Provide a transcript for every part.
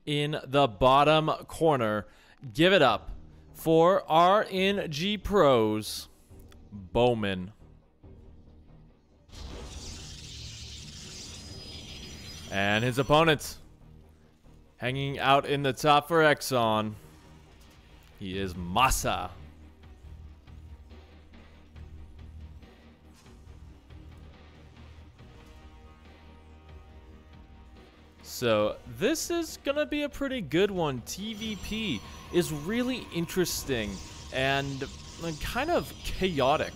in the bottom corner. Give it up for RNG Pros, Bowman. And his opponent, hanging out in the top for Exon, he is Masa. So this is gonna be a pretty good one. TVP is really interesting and kind of chaotic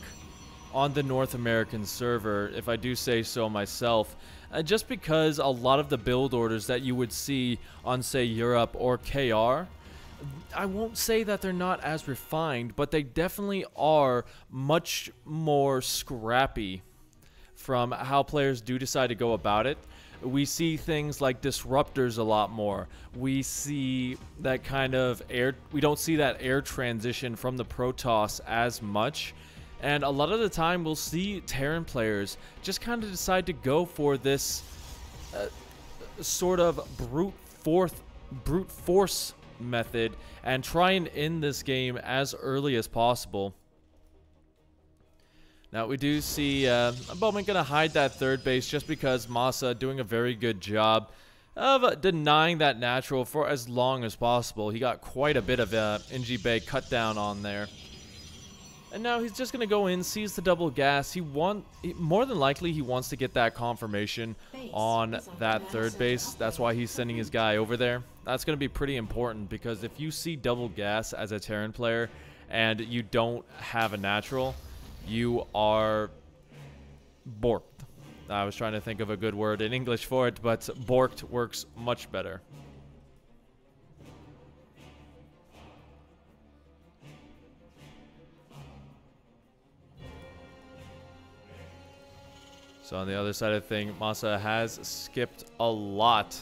on the North American server, if I do say so myself. Just because a lot of the build orders that you would see on, say, Europe or KR, I won't say that they're not as refined, but they definitely are much more scrappy from how players do decide to go about it. We see things like disruptors a lot more. We see that kind of we don't see that air transition from the Protoss as much. And a lot of the time we'll see Terran players just kind of decide to go for this sort of brute force method and try and end this game as early as possible. Now we do see Bowman gonna hide that third base just because Masa doing a very good job of denying that natural for as long as possible. He got quite a bit of NG Bay cut down on there. And now he's just going to go in, sees the double gas. More than likely, he wants to get that confirmation on that third base. That's why he's sending his guy over there. That's going to be pretty important because if you see double gas as a Terran player and you don't have a natural, you are borked. I was trying to think of a good word in English for it, but borked works much better. So on the other side of the thing, Masa has skipped a lot,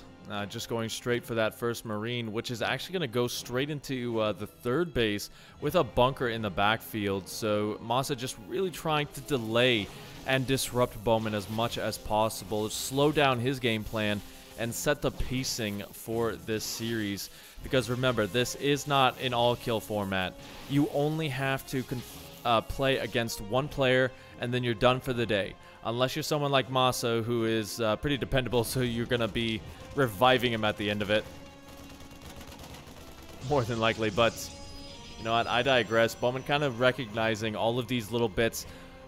just going straight for that first Marine, which is actually going to go straight into the third base with a bunker in the backfield. So Masa just really trying to delay and disrupt Bowman as much as possible, slow down his game plan, and set the pacing for this series. Because remember, this is not an all-kill format. You only have to play against one player, and then you're done for the day. Unless you're someone like Masa, who is pretty dependable, so you're going to be reviving him at the end of it. More than likely, but you know what? I digress. Bowman kind of recognizing all of these little bits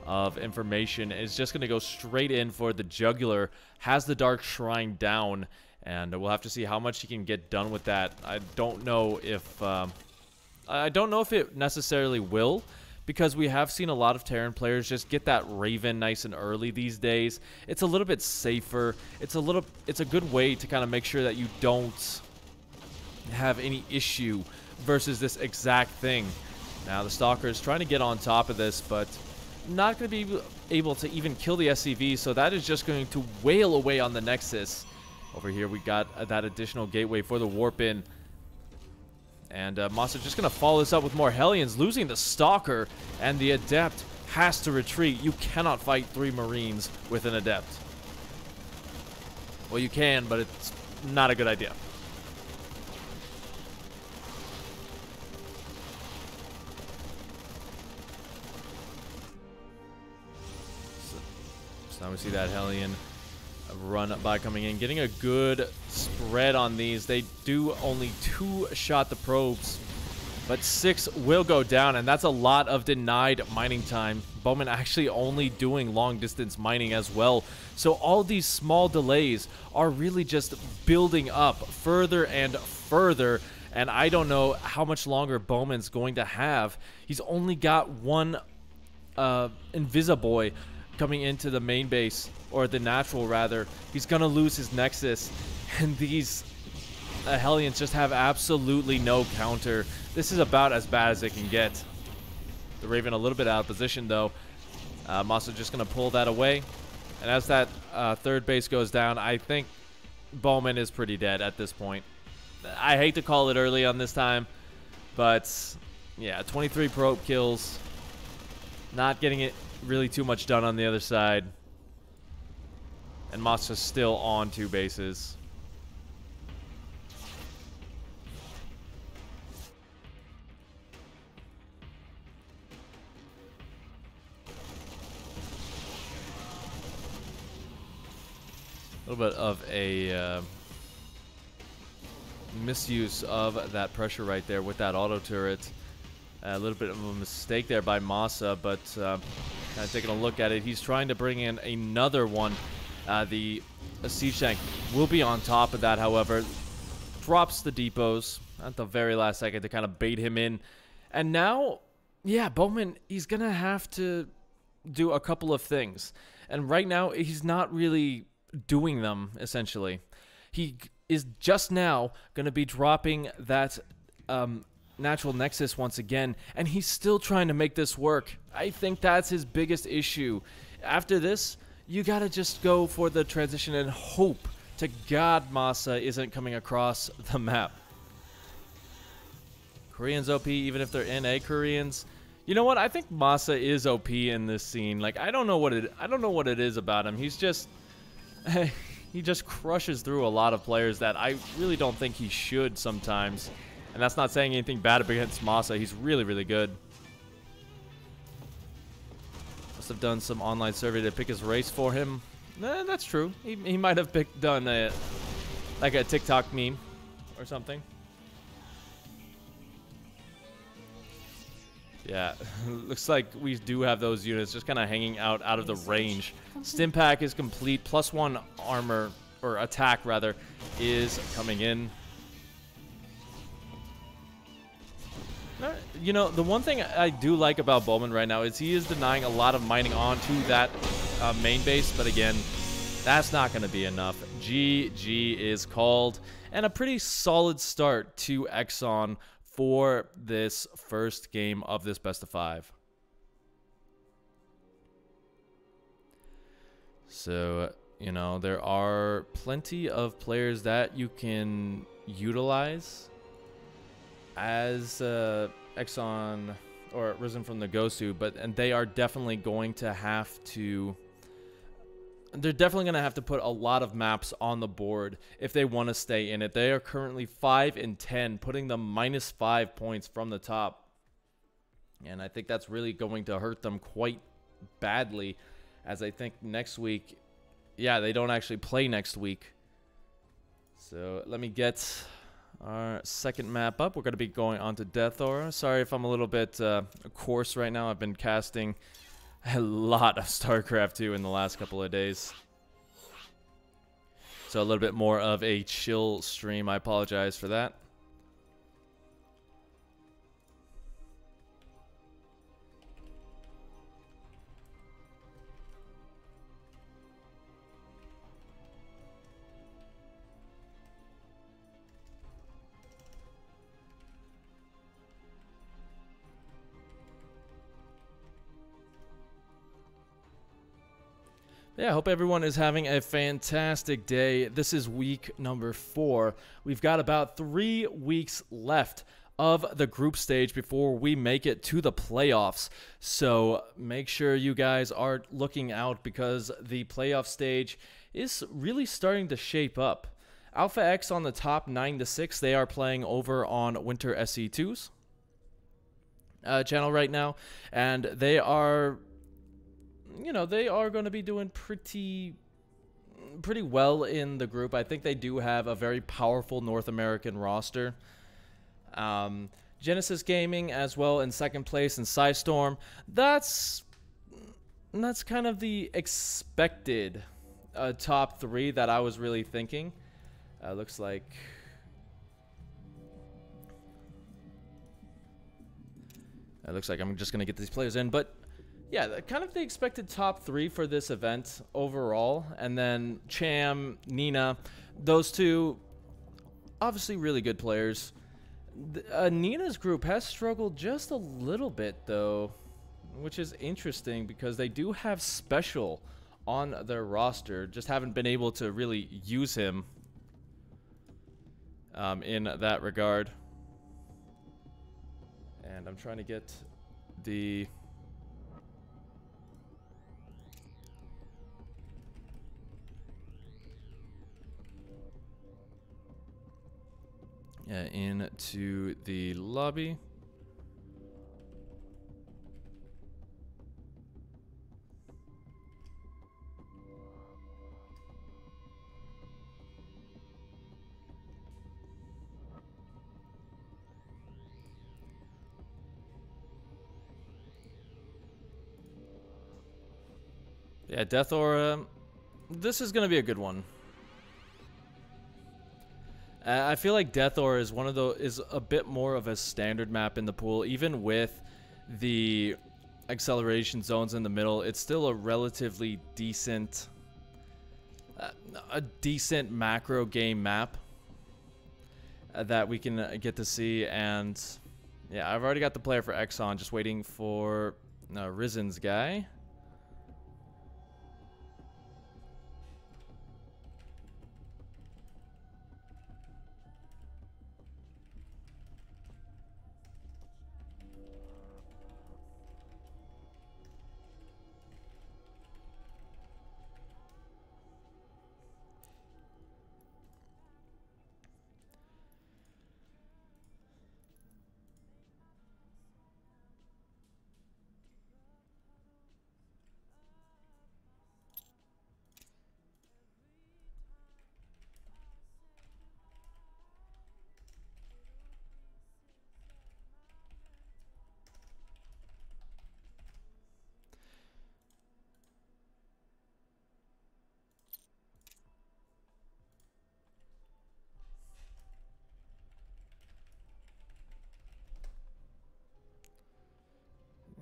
of information is just going to go straight in for the jugular. Has the Dark Shrine down, and we'll have to see how much he can get done with that. I don't know if it necessarily will, because we have seen a lot of Terran players just get that Raven nice and early these days. It's a little bit safer. It's a good way to kind of make sure that you don't have any issue versus this exact thing. Now the Stalker is trying to get on top of this, but not going to be able to even kill the SCV, so that is just going to wail away on the Nexus. Over here we got that additional gateway for the warp in. And Masa just going to follow this up with more Hellions, losing the Stalker, and the Adept has to retreat. You cannot fight 3 Marines with an Adept. Well, you can, but it's not a good idea. So now we see that Hellion run by coming in, getting a good spread on these. They do only 2-shot the probes, but 6 will go down, and that's a lot of denied mining time. Bowman actually only doing long distance mining as well, so all these small delays are really just building up further and further, and I don't know how much longer Bowman's going to have. He's only got one Invisiboy coming into the main base, or the natural rather. He's gonna lose his Nexus, and these Hellions just have absolutely no counter. This is about as bad as it can get. The Raven a little bit out of position though. Masa just gonna pull that away, and as that third base goes down, I think Bowman is pretty dead at this point. I hate to call it early on this time, but yeah, 23 probe kills, not getting it really too much done on the other side. And Masa's still on 2 bases. little bit of a misuse of that pressure right there with that auto turret. A little bit of a mistake there by Masa, but kind of taking a look at it, he's trying to bring in another one. The siege tank will be on top of that, however. Drops the depots at the very last second to kind of bait him in. And now, yeah, Bowman, he's going to have to do a couple of things. And right now, he's not really doing them, essentially. He is just now going to be dropping that natural nexus once again, and he's still trying to make this work. I think that's his biggest issue. After this, you got to just go for the transition and hope to God Masa isn't coming across the map. Koreans OP, even if they're NA Koreans. You know what? I think Masa is OP in this scene. Like, I don't know what it is about him. He's just he just crushes through a lot of players that I really don't think he should sometimes. And that's not saying anything bad against Masa. He's really, really good. Must have done some online survey to pick his race for him. That's true. He might have done like a TikTok meme or something. Yeah, looks like we do have those units just kind of hanging out of the range. Stim pack is complete. +1 armor, or attack rather, is coming in. You know, the one thing I do like about Bowman right now is he is denying a lot of mining onto that main base, but again, that's not going to be enough. GG is called, and a pretty solid start to Exon for this first game of this best of 5. So, you know, there are plenty of players that you can utilize as Exon or risen from the Gosu, and they are definitely going to have to put a lot of maps on the board if they want to stay in it. They are currently 5 and 10, putting them -5 points from the top. And I think that's really going to hurt them quite badly, as I think next week, yeah, they don't actually play next week. So let me get our second map up. We're going to be going on to Death Aura. Sorry if I'm a little bit coarse right now. I've been casting a lot of StarCraft 2 in the last couple of days. So a little bit more of a chill stream. I apologize for that. Yeah, I hope everyone is having a fantastic day. This is week number 4. We've got about 3 weeks left of the group stage before we make it to the playoffs. So make sure you guys are looking out, because the playoff stage is really starting to shape up. Alpha X on the top 9-6. They are playing over on Winter SE2's channel right now, and they are, you know, they are going to be doing pretty well in the group. I think they do have a very powerful North American roster. Genesis Gaming as well in second place, and Psystorm. That's kind of the expected top 3 that I was really thinking. Looks like I'm just gonna get these players in, but yeah, kind of the expected top 3 for this event overall. And then Cham, Nina, those two, obviously really good players. Nina's group has struggled just a little bit, though, which is interesting because they do have Special on their roster. Just haven't been able to really use him in that regard. And I'm trying to get the... into the lobby. Yeah, Death Aura. This is going to be a good one. I feel like Death Aura is one of those, is a bit more of a standard map in the pool. Even with the acceleration zones in the middle, it's still a relatively decent, macro game map that we can get to see. And yeah, I've already got the player for Exon, just waiting for Risen's guy.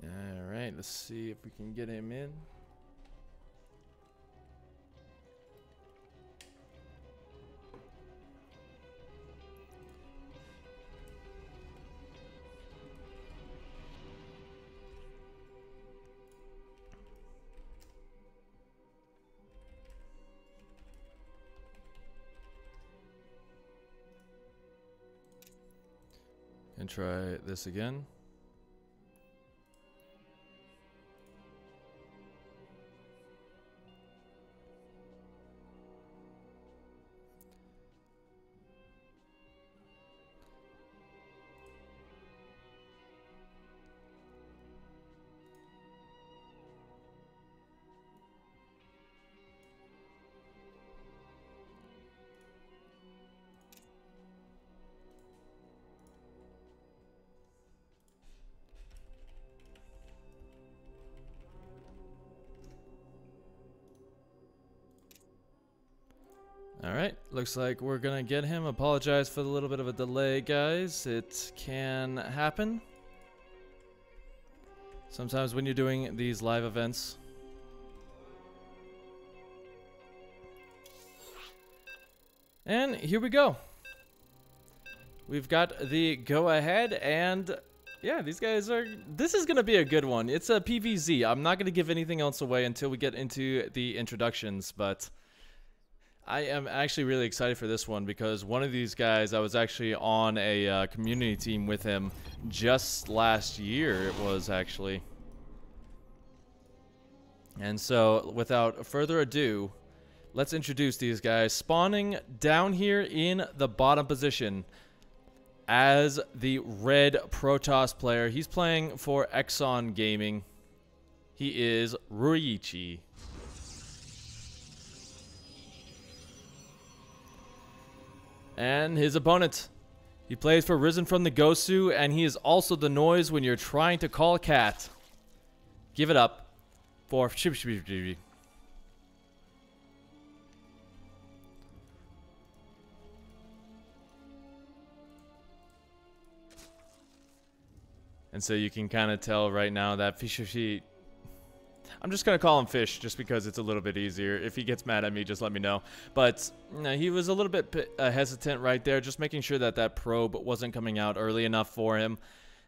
Alright, let's see if we can get him in. And try this again. Alright, looks like we're gonna get him. Apologize for the little bit of a delay, guys. It can happen sometimes when you're doing these live events. And here we go. We've got the go-ahead, and yeah, these guys are... This is gonna be a good one. It's a PvZ. I'm not gonna give anything else away until we get into the introductions, but I am actually really excited for this one because one of these guys, I was actually on a community team with him just last year, it was actually. And so, without further ado, let's introduce these guys. Spawning down here in the bottom position as the red Protoss player. He's playing for Exon Gaming. He is Ruichi. And his opponent, he plays for Risen from the Gosu, and he is also the noise when you're trying to call a cat. Give it up for... And so you can kind of tell right now that Fishy... I'm just going to call him Fish just because it's a little bit easier. If he gets mad at me, just let me know. But he was a little bit hesitant right there, just making sure that that probe wasn't coming out early enough for him.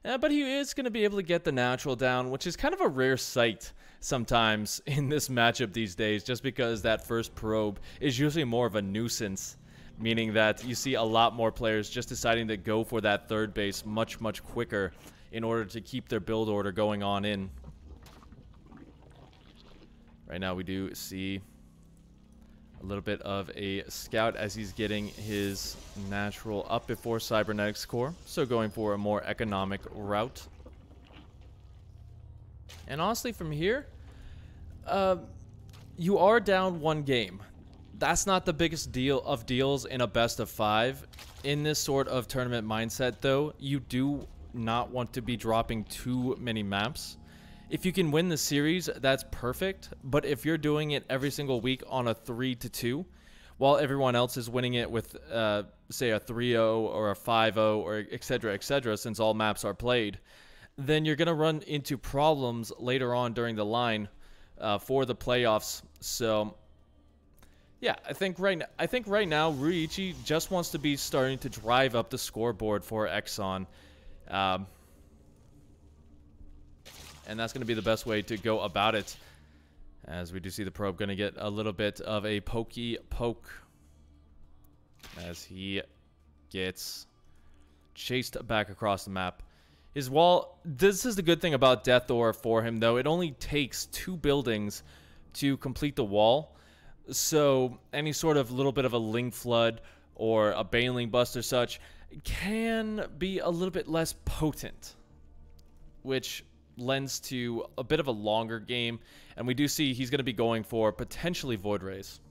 But he is going to be able to get the natural down, which is kind of a rare sight sometimes in this matchup these days, just because that first probe is usually more of a nuisance, meaning that you see a lot more players just deciding to go for that third base much, much quicker in order to keep their build order going on in. Right now we do see a little bit of a scout as he's getting his natural up before Cybernetics Core. So going for a more economic route. And honestly from here, you are down one game. That's not the biggest deal of deals in a best of 5. In this sort of tournament mindset though, you do not want to be dropping too many maps. If you can win the series, that's perfect. But if you're doing it every single week on a 3-2, while everyone else is winning it with, say, a 3-0 or a 5-0 or etc., since all maps are played, then you're going to run into problems later on during the line for the playoffs. So, yeah, I think right now Ryuichi just wants to be starting to drive up the scoreboard for Exon. And that's going to be the best way to go about it. As we do see the probe going to get a little bit of a pokey poke as he gets chased back across the map. His wall, this is the good thing about Death Ore for him, though. It only takes 2 buildings to complete the wall. So any sort of little bit of a Ling Flood or a Baneling Bust or such can be a little bit less potent, which lends to a bit of a longer game. And we do see he's going to be going for potentially Void Rays.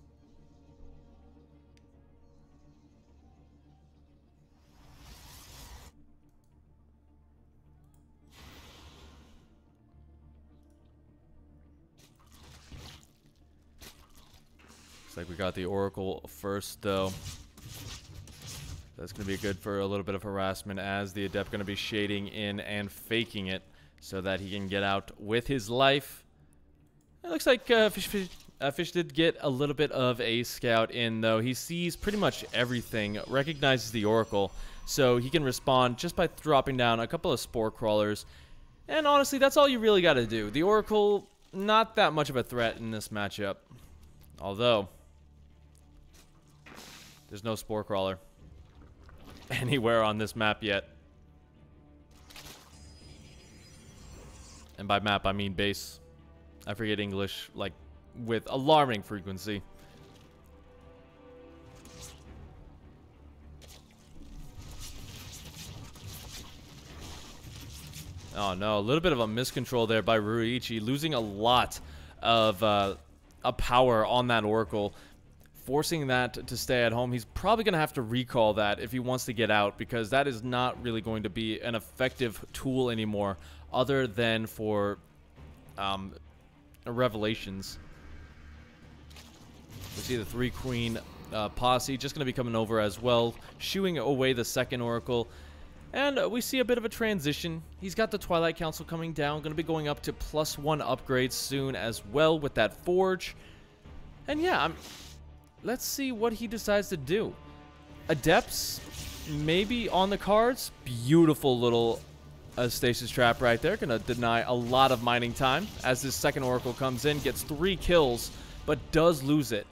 Looks like we got the Oracle first, though. That's going to be good for a little bit of harassment, as the Adept going to be shading in and faking it so that he can get out with his life. It looks like Fish did get a little bit of a scout in, though. He sees pretty much everything, recognizes the Oracle, so he can respond just by dropping down a couple of Spore Crawlers. And honestly, that's all you really got to do. The Oracle, not that much of a threat in this matchup. Although, there's no Spore Crawler anywhere on this map yet. And by map, I mean base. I forget English, like, with alarming frequency. Oh no, a little bit of a miscontrol there by Ryuichi, losing a lot of a power on that Oracle, forcing that to stay at home. He's probably going to have to recall that if he wants to get out, because that is not really going to be an effective tool anymore, other than for revelations. We see the 3 Queen posse just going to be coming over as well, shooing away the second Oracle. And we see a bit of a transition. He's got the Twilight Council coming down, going to be going up to +1 upgrades soon as well with that Forge. And yeah, let's see what he decides to do. Adepts, maybe on the cards. Beautiful little Stasis Trap right there. Going to deny a lot of mining time as this second Oracle comes in, gets 3 kills, but does lose it.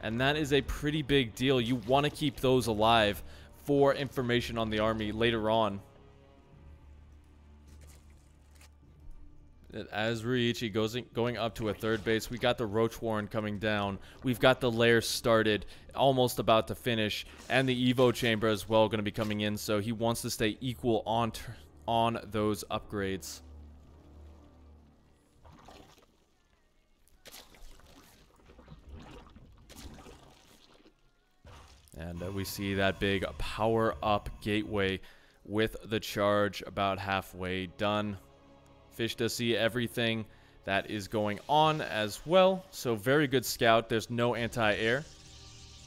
And that is a pretty big deal. You want to keep those alive for information on the army later on. As Ryuichi going up to a 3rd base, we got the Roach Warren coming down. We've got the lair started, almost about to finish, and the Evo Chamber as well going to be coming in, so he wants to stay equal on those upgrades. And we see that big power-up gateway with the charge about halfway done. Fish does see everything that is going on as well. So very good scout. There's no anti-air.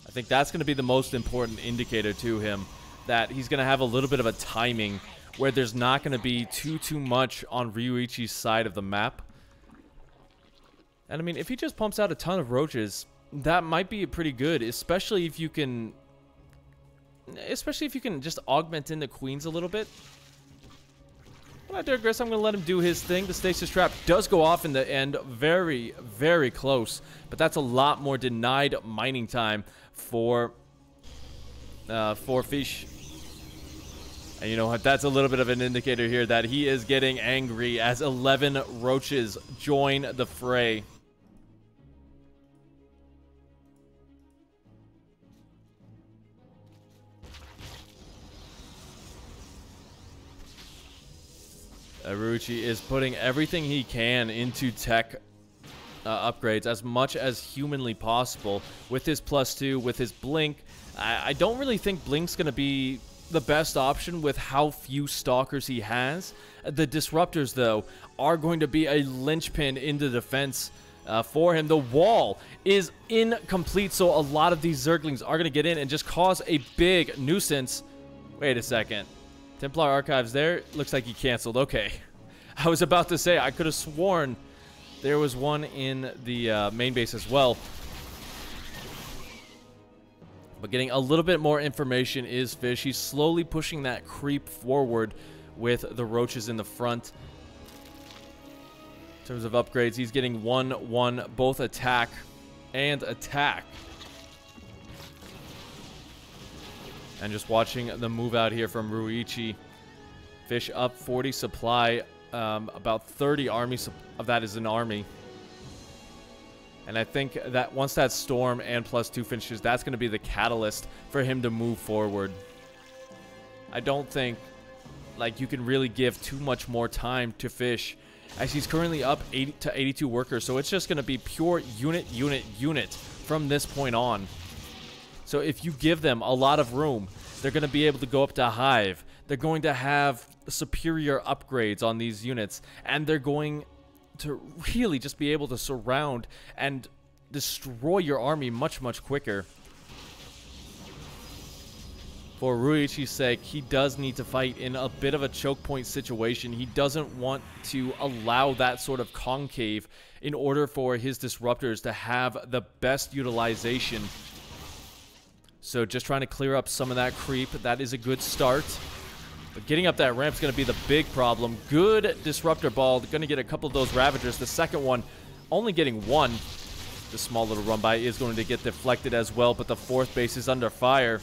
I think that's going to be the most important indicator to him, that he's going to have a little bit of a timing where there's not going to be too much on Ryuichi's side of the map. And I mean, if he just pumps out a ton of roaches, that might be pretty good, especially if you can just augment in the queens a little bit. But I digress. I'm going to let him do his thing. The Stasis Trap does go off in the end. Very, very close. But that's a lot more denied mining time for Fish. And you know what? That's a little bit of an indicator here that he is getting angry as 11 roaches join the fray. Ryuichi is putting everything he can into tech upgrades as much as humanly possible with his +2, with his blink. I don't really think blink's going to be the best option with how few stalkers he has. The disruptors, though, are going to be a linchpin in the defense for him. The wall is incomplete, so a lot of these Zerglings are going to get in and just cause a big nuisance. Wait a second. Templar Archives there. Looks like he canceled. Okay. I was about to say, I could have sworn there was one in the main base as well. But getting a little bit more information is Fish. He's slowly pushing that creep forward with the roaches in the front. In terms of upgrades, he's getting 1-1, both attack and attack. And just watching the move out here from Ruichi. Fish up 40 supply. About 30 army of that is an army. And I think that once that storm and +2 finishes, that's going to be the catalyst for him to move forward. I don't think like you can really give too much more time to Fish, as he's currently up 80 to 82 workers. So it's just going to be pure unit from this point on. So if you give them a lot of room, they're going to be able to go up to Hive. They're going to have superior upgrades on these units, and they're going to really just be able to surround and destroy your army much quicker. For Ruichi's sake, he does need to fight in a bit of a choke point situation. He doesn't want to allow that sort of concave in order for his disruptors to have the best utilization. So just trying to clear up some of that creep. That is a good start. But getting up that ramp is going to be the big problem. Good disruptor ball. Going to get a couple of those Ravagers. The second one only getting one. The small little run by is going to get deflected as well, but the fourth base is under fire.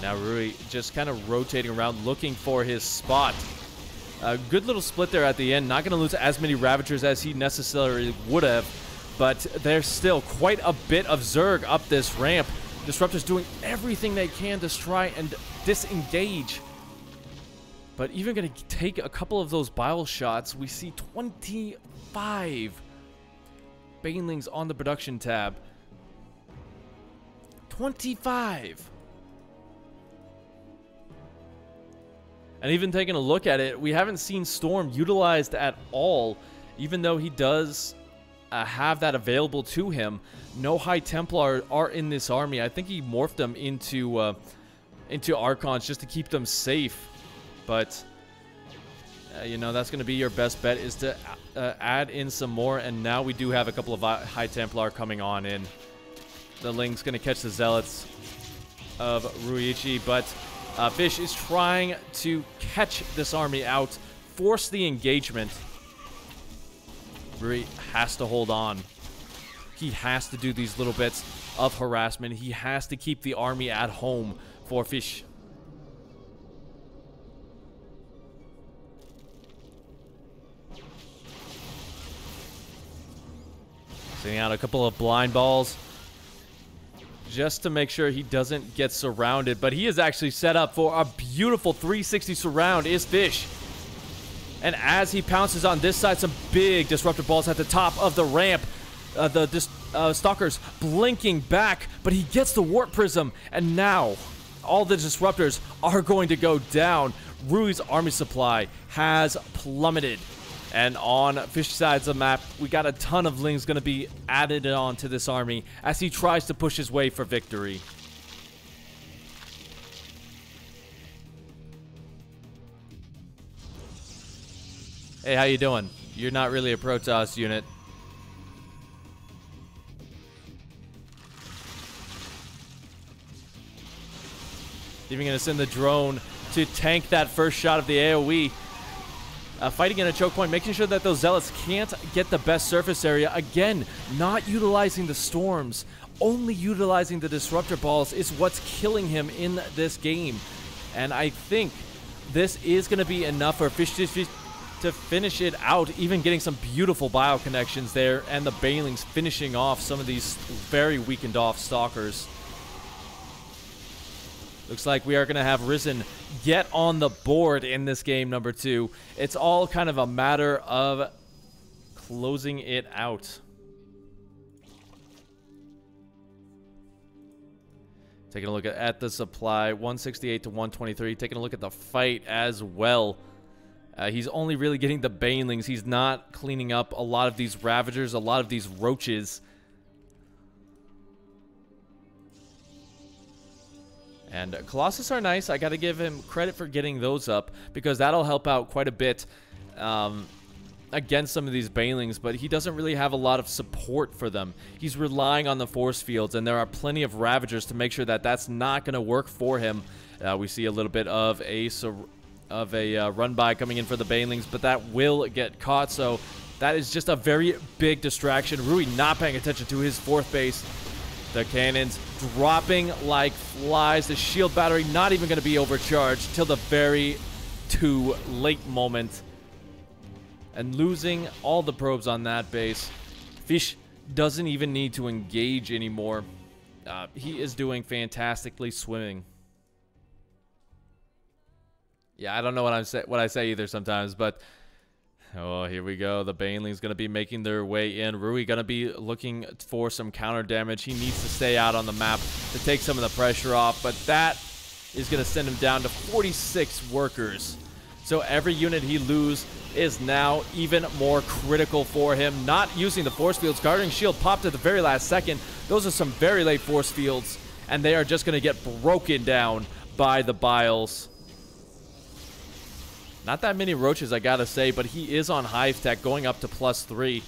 Now Rui just kind of rotating around, looking for his spot. A good little split there at the end. Not going to lose as many Ravagers as he necessarily would have, but there's still quite a bit of Zerg up this ramp. Disruptors doing everything they can to try and disengage. But even going to take a couple of those bile shots. We see 25 Banelings on the production tab. 25! And even taking a look at it, we haven't seen Storm utilized at all, even though he does have that available to him. No High Templar are in this army. I think he morphed them into Archons just to keep them safe. But, you know, that's going to be your best bet, is to add in some more. And now we do have a couple of High Templar coming on in. The Ling's going to catch the Zealots of Ruichi, but Fish is trying to catch this army out, force the engagement. Rui has to hold on. He has to do these little bits of harassment. He has to keep the army at home for Fish. Sending out a couple of blind balls just to make sure he doesn't get surrounded. But he is actually set up for a beautiful 360 surround is Fish. And as he pounces on this side, some big disruptor balls at the top of the ramp. The Stalkers blinking back, but he gets the Warp Prism. And now all the disruptors are going to go down. Rui's army supply has plummeted. And on Fish's sides of the map, we got a ton of Lings going to be added on to this army as he tries to push his way for victory. Hey, how you doing? You're not really a Protoss unit. Even going to send the drone to tank that first shot of the AoE. Fighting in a choke point, making sure that those Zealots can't get the best surface area. Again, not utilizing the storms, only utilizing the disruptor balls is what's killing him in this game. And I think this is going to be enough for Fish to finish it out, even getting some beautiful bio connections there, and the Banelings finishing off some of these very weakened off Stalkers. Looks like we are going to have Risen get on the board in this game number 2. It's all kind of a matter of closing it out. Taking a look at the supply, 168 to 123. Taking a look at the fight as well. He's only really getting the banelings. He's not cleaning up a lot of these ravagers, a lot of these roaches. And Colossus are nice. I got to give him credit for getting those up, because that'll help out quite a bit against some of these banelings, but he doesn't really have a lot of support for them. He's relying on the force fields, and there are plenty of ravagers to make sure that that's not going to work for him. We see a little bit of a run by coming in for the banelings, but that will get caught, so that is just a very big distraction. Rui not paying attention to his fourth base. The cannons dropping like flies. The shield battery not even going to be overcharged till the very too late moment. And losing all the probes on that base. Fish doesn't even need to engage anymore. He is doing fantastically swimming. Yeah, I don't know what I say either sometimes, but oh, here we go. The baneling's going to be making their way in. Rui going to be looking for some counter damage. He needs to stay out on the map to take some of the pressure off, but that is going to send him down to 46 workers. So every unit he loses is now even more critical for him. Not using the force fields. Guarding shield popped at the very last second. Those are some very late force fields, and they are just going to get broken down by the Biles. Not that many roaches, I gotta say, but he is on Hive Tech, going up to +3.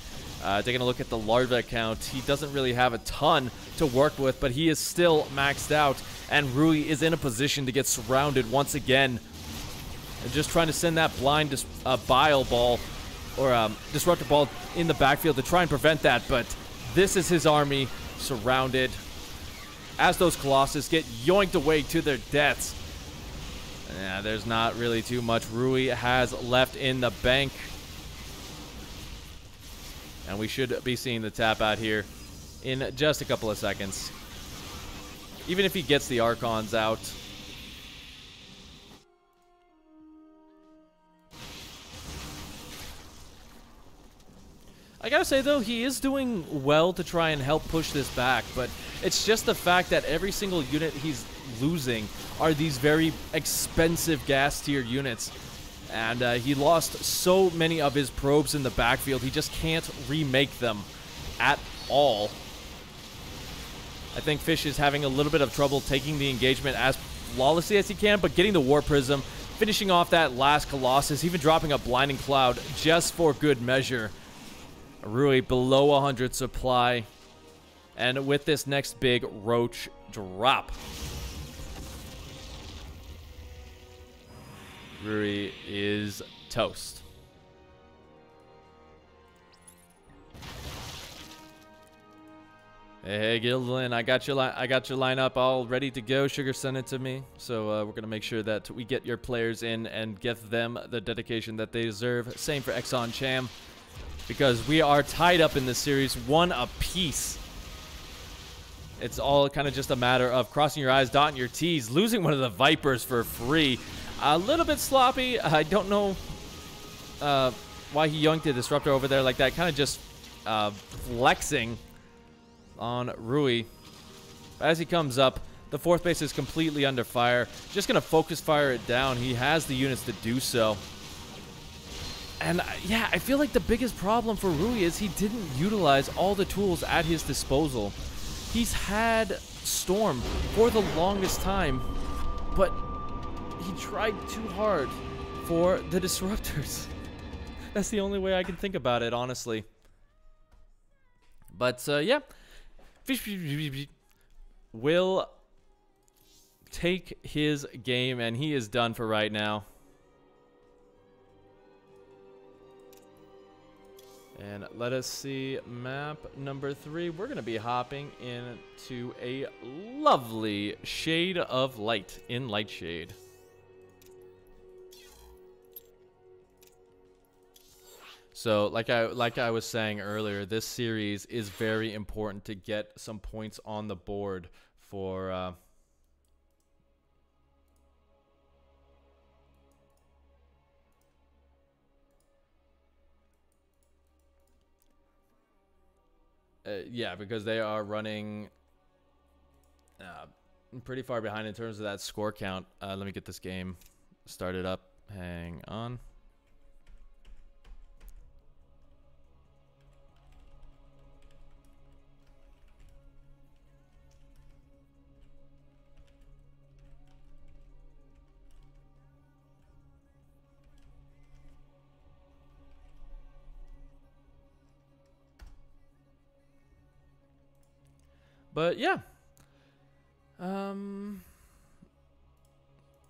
Taking a look at the larva count, he doesn't really have a ton to work with, but he is still maxed out, and Rui is in a position to get surrounded once again. And just trying to send that blind bile ball, or disruptor ball in the backfield to try and prevent that, but this is his army surrounded as those Colossus get yoinked away to their deaths. Yeah, there's not really too much Rui has left in the bank. And we should be seeing the tap out here in just a couple of seconds. Even if he gets the Archons out. I gotta say, though, he is doing well to try and help push this back, but it's just the fact that every single unit he's losing are these very expensive gas tier units. And he lost so many of his probes in the backfield, he just can't remake them at all. I think Fish is having a little bit of trouble taking the engagement as flawlessly as he can, but getting the War Prism, finishing off that last Colossus, even dropping a Blinding Cloud just for good measure. Rui below 100 supply. And with this next big roach drop, Rui is toast. Hey, Gildan, I got your lineup all ready to go. Sugar sent it to me, so we're gonna make sure that we get your players in and give them the dedication that they deserve. Same for Exon Cham, because we are tied up in this series, one apiece. It's all kind of just a matter of crossing your I's, dotting your T's, losing one of the Vipers for free. A little bit sloppy. I don't know why he yoinked the Disruptor over there like that. Kind of just flexing on Rui. As he comes up, the fourth base is completely under fire. Just going to focus fire it down. He has the units to do so. And yeah, I feel like the biggest problem for Rui is he didn't utilize all the tools at his disposal. He's had Storm for the longest time, but he tried too hard for the Disruptors. That's the only way I can think about it, honestly. But yeah, Fish will take his game, and he is done for right now. And let us see map number 3. We're going to be hopping into a lovely shade of light in Lightshade. So like I was saying earlier, this series is very important to get some points on the board for yeah, because they are running I'm pretty far behind in terms of that score count. Let me get this game started up. Hang on. But yeah.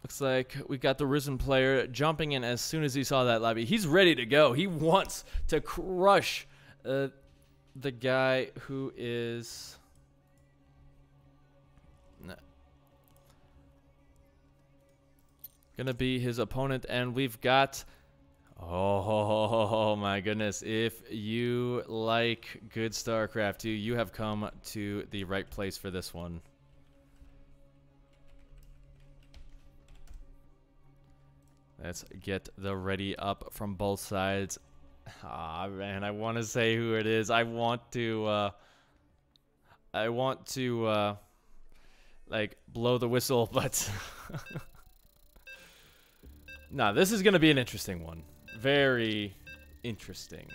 Looks like we got the Risen player jumping in as soon as he saw that lobby. He's ready to go. He wants to crush the guy who is... gonna be his opponent, and we've got... Oh my goodness. If you like good StarCraft 2, you have come to the right place for this one. Let's get the ready up from both sides. Ah, man, I want to say who it is. I want to like blow the whistle, but nah, this is going to be an interesting one. Very interesting.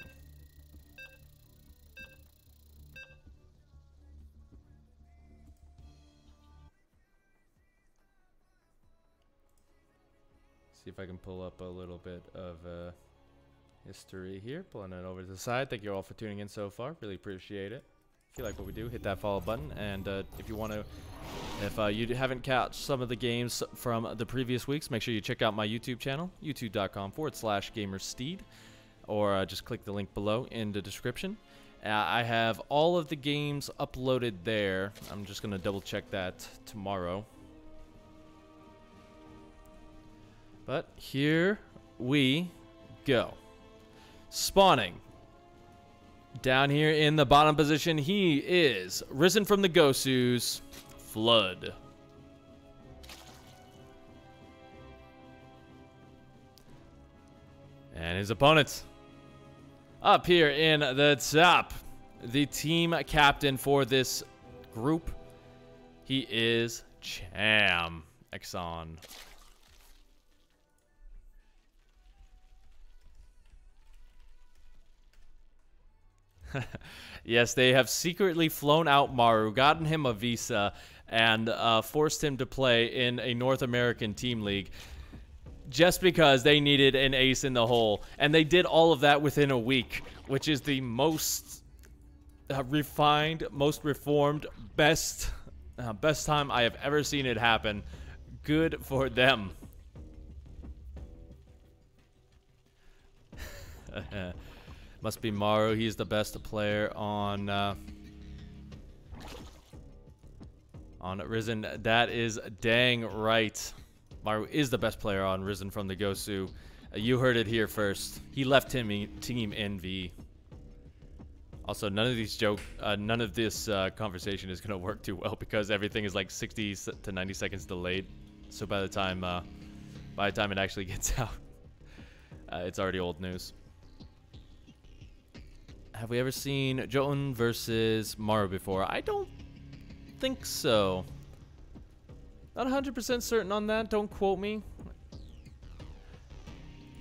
See if I can pull up a little bit of history here. Pulling it over to the side. Thank you all for tuning in so far. Really appreciate it. If you like what we do, hit that follow button. And if you want to, if you haven't caught some of the games from the previous weeks, make sure you check out my YouTube channel, youtube.com/gamersteed, or just click the link below in the description. I have all of the games uploaded there. I'm just going to double check that tomorrow. But here we go. Spawning. Down here in the bottom position, he is Risen from the Gosus, Flood. And his opponents. Up here in the top, the team captain for this group, he is Cham, Exon. Yes, they have secretly flown out Maru, gotten him a visa, and forced him to play in a North American team league just because they needed an ace in the hole. And they did all of that within a week, which is the most refined, most reformed, best time I have ever seen it happen. Good for them. Must be Maru. He's the best player on Risen. That is dang right. Maru is the best player on Risen from the Gosu. You heard it here first. He left Team Envy. Also, none of this conversation is gonna work too well because everything is like 60 to 90 seconds delayed. So by the time it actually gets out, it's already old news. Have we ever seen Jotun versus Maru before? I don't think so. Not 100% certain on that. Don't quote me.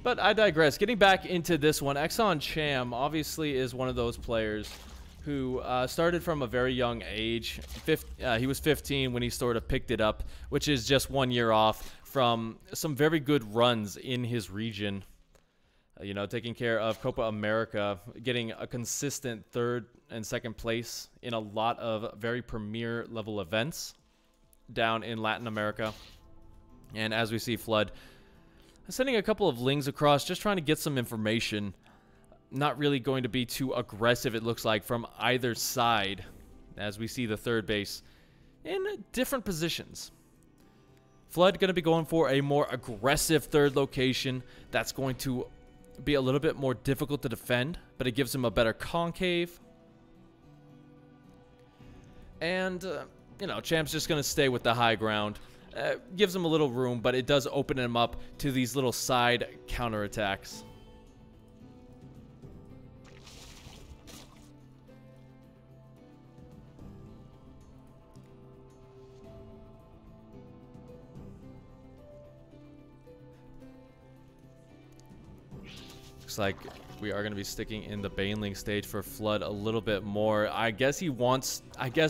But I digress. Getting back into this one, Exon Cham obviously is one of those players who started from a very young age. He was 15 when he sort of picked it up, which is just 1 year off from some very good runs in his region. You know, taking care of Copa America, getting a consistent third and second place in a lot of very premier level events down in Latin America. And as we see, Flood sending a couple of lings across, just trying to get some information. Not really going to be too aggressive, it looks like, from either side, as we see the third base in different positions. Flood going to be going for a more aggressive third location that's going to be a little bit more difficult to defend, but it gives him a better concave. And, you know, Cham's just going to stay with the high ground. Gives him a little room, but it does open him up to these little side counterattacks. looks like we are going to be sticking in the Baneling stage for Flood a little bit more. I guess he wants,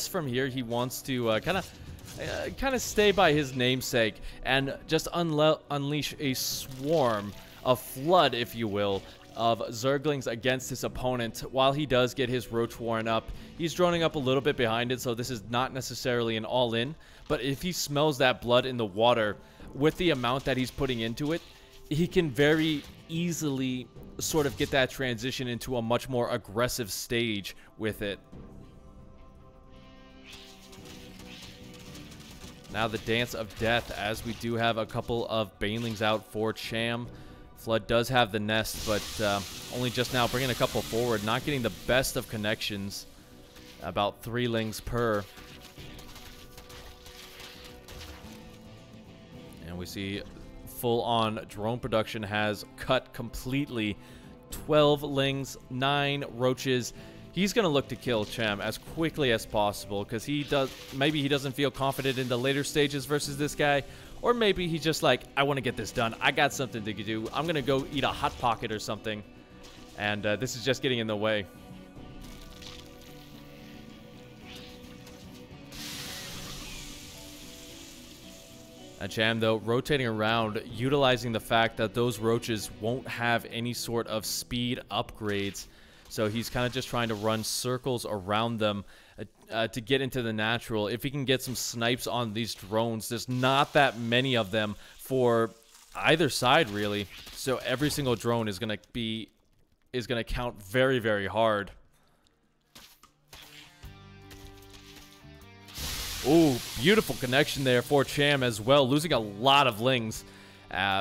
from here he wants to kind of stay by his namesake and just unleash a swarm of Flood, if you will, of Zerglings against his opponent. While he does get his Roach Warren up, he's droning up a little bit behind it, so this is not necessarily an all-in. But if he smells that blood in the water, with the amount that he's putting into it, he can very easily sort of get that transition into a much more aggressive stage with it. Now the Dance of Death, as we do have a couple of Banelings out for Cham. Flood does have the nest, but only just now bringing a couple forward, not getting the best of connections. About 3 lings per. And we see full-on drone production has cut completely. 12 lings, 9 roaches. He's going to look to kill Cham as quickly as possible because maybe he doesn't feel confident in the later stages versus this guy. Or maybe he's just like, I want to get this done. I got something to do. I'm going to go eat a Hot Pocket or something. And this is just getting in the way. And Cham, though, rotating around, utilizing the fact that those roaches won't have any sort of speed upgrades. So he's kind of just trying to run circles around them to get into the natural. If he can get some snipes on these drones, there's not that many of them for either side, really. So every single drone is going to count very, very hard. Ooh, beautiful connection there for Cham as well, losing a lot of lings.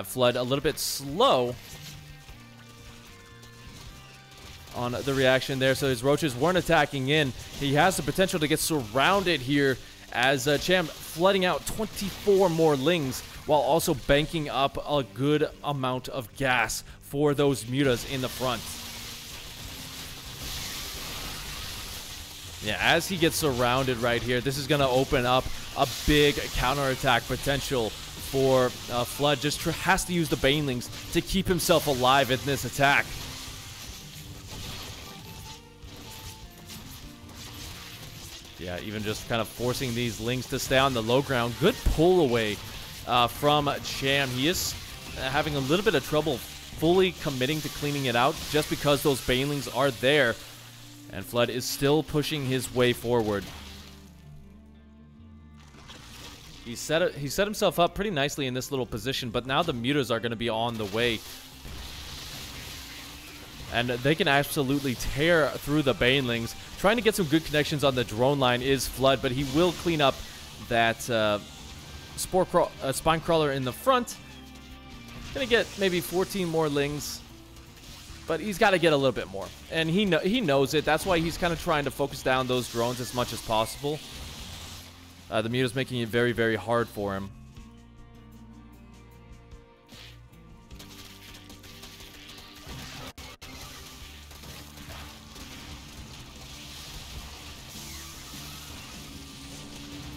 Flood a little bit slow on the reaction there, so his roaches weren't attacking in. He has the potential to get surrounded here as Cham flooding out 24 more lings while also banking up a good amount of gas for those mutas in the front. Yeah, as he gets surrounded right here, this is going to open up a big counterattack potential for Flood. Just has to use the Banelings to keep himself alive in this attack. Yeah, even just kind of forcing these lings to stay on the low ground. Good pull away from Cham. He is having a little bit of trouble fully committing to cleaning it out just because those Banelings are there. And Flood is still pushing his way forward. He set himself up pretty nicely in this little position, but now the mutas are going to be on the way. And they can absolutely tear through the Banelings. Trying to get some good connections on the drone line is Flood, but he will clean up that spine crawler in the front. Gonna get maybe 14 more lings, but he's got to get a little bit more. And he knows it. That's why he's kind of trying to focus down those drones as much as possible. The muta's making it very, very hard for him.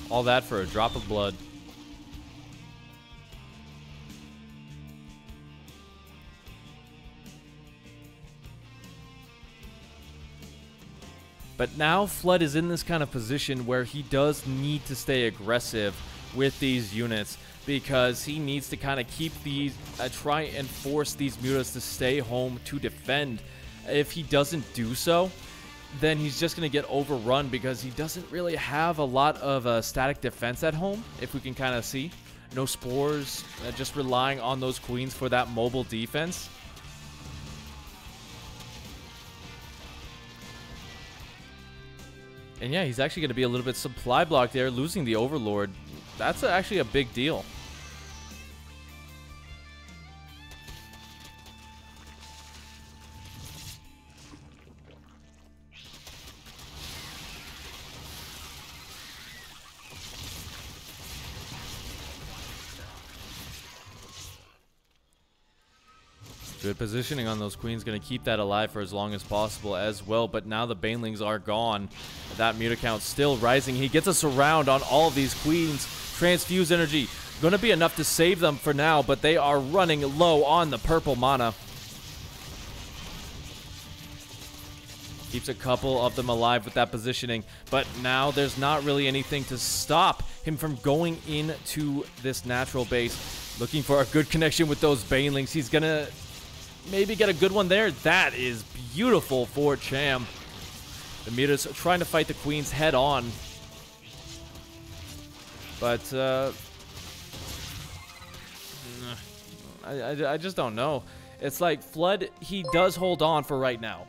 All that for a drop of blood. But now Flood is in this kind of position where he does need to stay aggressive with these units because he needs to kind of keep these, try and force these mutas to stay home to defend. If he doesn't do so, then he's just going to get overrun because he doesn't really have a lot of static defense at home, if we can kind of see. No spores, just relying on those queens for that mobile defense. And yeah, he's actually going to be a little bit supply blocked there, losing the Overlord. That's actually a big deal. Good positioning on those queens, going to keep that alive for as long as possible as well. But now the Banelings are gone. That muta count still rising. He gets a surround on all of these queens. Transfuse energy. Going to be enough to save them for now, but they are running low on the purple mana. Keeps a couple of them alive with that positioning, but now there's not really anything to stop him from going into this natural base. Looking for a good connection with those banelings. He's gonna maybe get a good one there. That is beautiful for Cham. The Muta's trying to fight the Queens head on. But, I just don't know. It's like Flood, he does hold on for right now.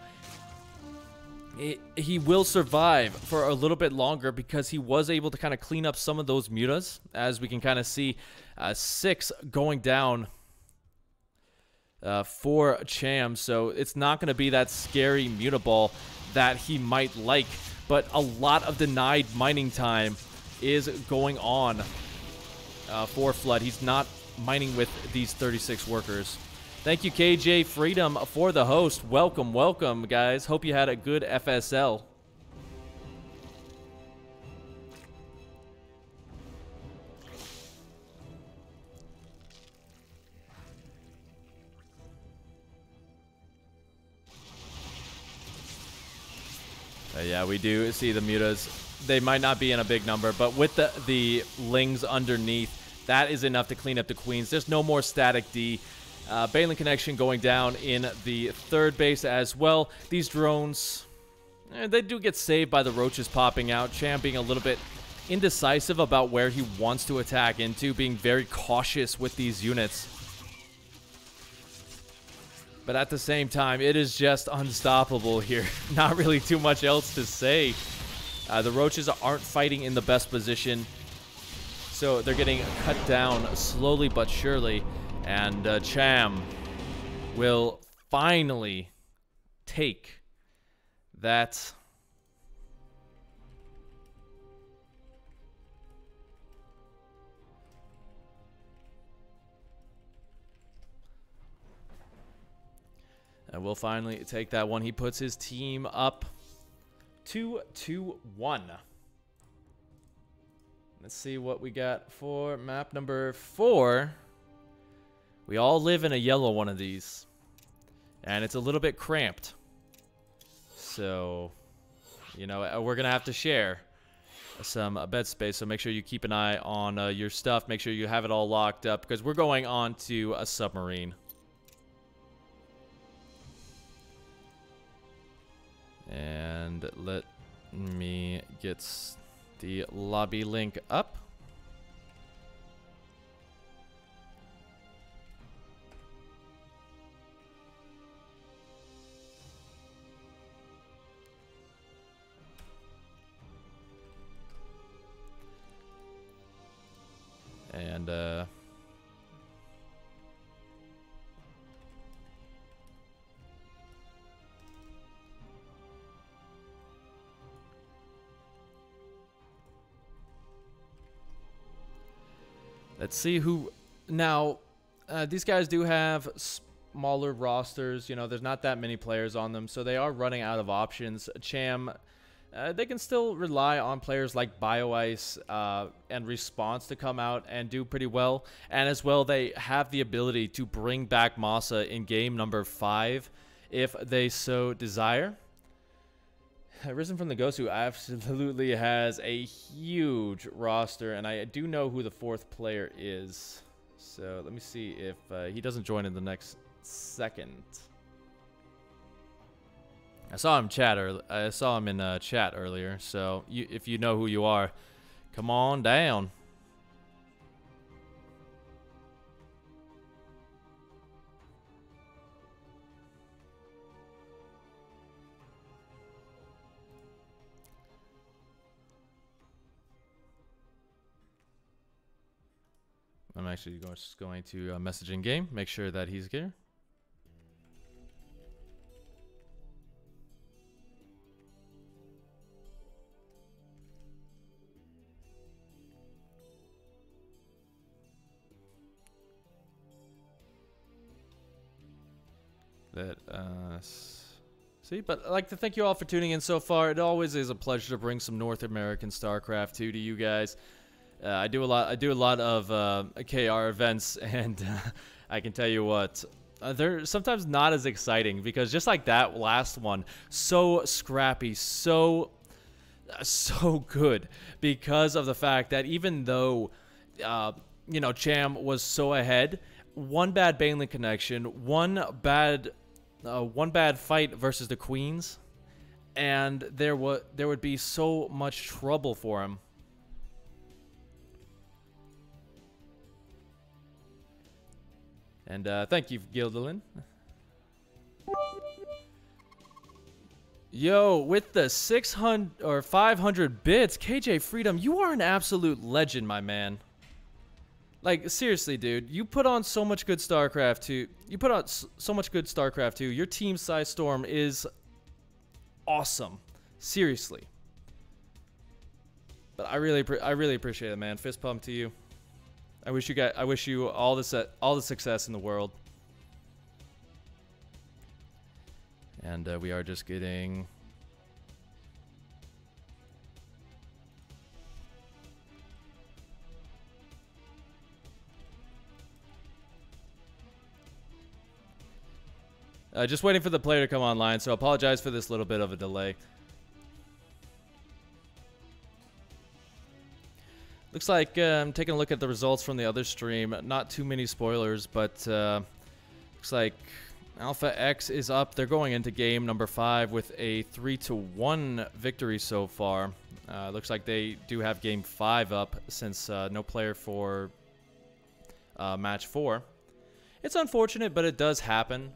He will survive for a little bit longer because he was able to kind of clean up some of those Mutas. As we can kind of see, 6 going down for Cham. So it's not going to be that scary Muta ball that he might like. But a lot of denied mining time is going on for Flood. He's not mining with these 36 workers. Thank you, KJ Freedom, for the host. Welcome, welcome, guys. Hope you had a good FSL. Yeah, we do see the Mutas. They might not be in a big number, but with the Lings underneath, that is enough to clean up the Queens. There's no more static D. Baneling connection going down in the third base as well. These drones, they do get saved by the roaches popping out. Cham being a little bit indecisive about where he wants to attack into, being very cautious with these units. But at the same time, it is just unstoppable here. Not really too much else to say. The roaches aren't fighting in the best position, so they're getting cut down slowly but surely. And Cham will finally take that. And we'll finally take that one. He puts his team up 2-1. Let's see what we got for map number 4. We all live in a yellow one of these, and it's a little bit cramped. So, you know, we're going to have to share some bed space, so make sure you keep an eye on your stuff. Make sure you have it all locked up, because we're going on to a submarine. And let me get the lobby link up. And let's see who now. These guys do have smaller rosters. You know, there's not that many players on them, so they are running out of options. Cham, they can still rely on players like BioIce and Response to come out and do pretty well. And as well, they have the ability to bring back Masa in game number 5 if they so desire. Risen from the Gosu absolutely has a huge roster, and I do know who the 4th player is. So let me see if he doesn't join in the next second. I saw him chat I saw him in chat earlier. So if you know who you are, come on down. I'm actually just going to message in game, make sure that he's here. See, but I'd like to thank you all for tuning in so far. It always is a pleasure to bring some North American StarCraft 2 to you guys. I do a lot of KR events, and I can tell you what, they're sometimes not as exciting because just like that last one, so scrappy, so good because of the fact that even though, you know, Cham was so ahead, one bad Baneling connection, one bad fight versus the Queens, and there would be so much trouble for him. And thank you, Gildalin. Yo, with the 600 or 500 bits, KJ Freedom, you are an absolute legend, my man. Like, seriously, dude, you put on so much good StarCraft 2. You put out so much good StarCraft 2. Your team size storm is awesome. Seriously. But I really appreciate it, man. Fist pump to you. I wish you all the success in the world. And we are just getting just waiting for the player to come online, so I apologize for this little bit of a delay. Looks like I'm taking a look at the results from the other stream. Not too many spoilers, but looks like Alpha X is up. They're going into game number 5 with a 3-1 victory so far. Looks like they do have game 5 up since no player for match 4. It's unfortunate, but it does happen.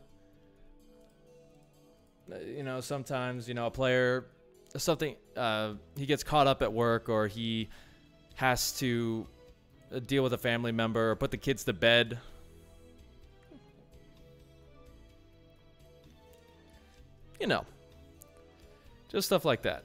You know, sometimes, you know, a player, he gets caught up at work, or he has to deal with a family member or put the kids to bed. You know, just stuff like that.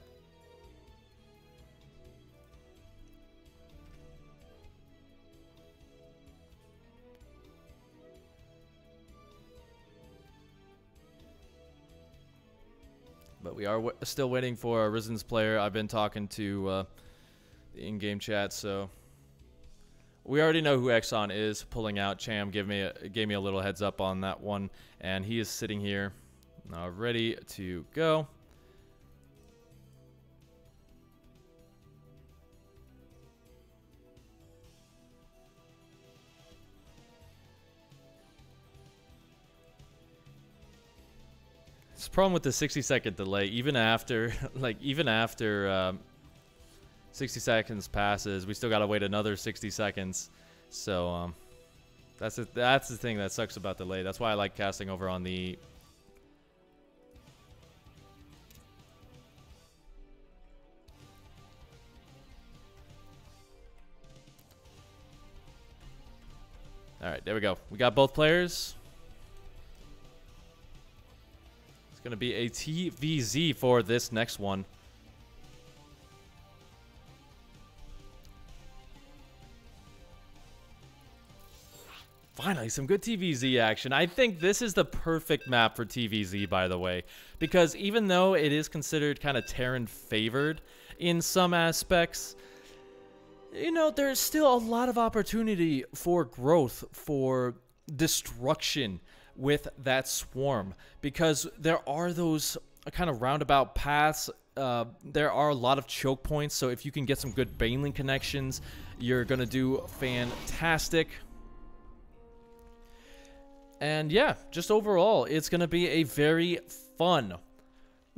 But we are still waiting for a Risen's player. I've been talking to the in-game chat, so we already know who Exon is pulling out. Cham gave me a little heads up on that one, and he is sitting here ready to go. It's a problem with the 60-second delay. Even after 60 seconds passes, we still gotta wait another 60 seconds. So that's the thing that sucks about delay. That's why I like casting over on the All right, there we go. We got both players. It's going to be a TVZ for this next one. Finally, some good TVZ action. I think this is the perfect map for TVZ, by the way, because even though it is considered kind of Terran favored in some aspects, you know, there's still a lot of opportunity for growth, for destruction with that swarm, because there are those kind of roundabout paths. There are a lot of choke points, so if you can get some good Baneling connections, you're going to do fantastic. And yeah, just overall, it's going to be a very fun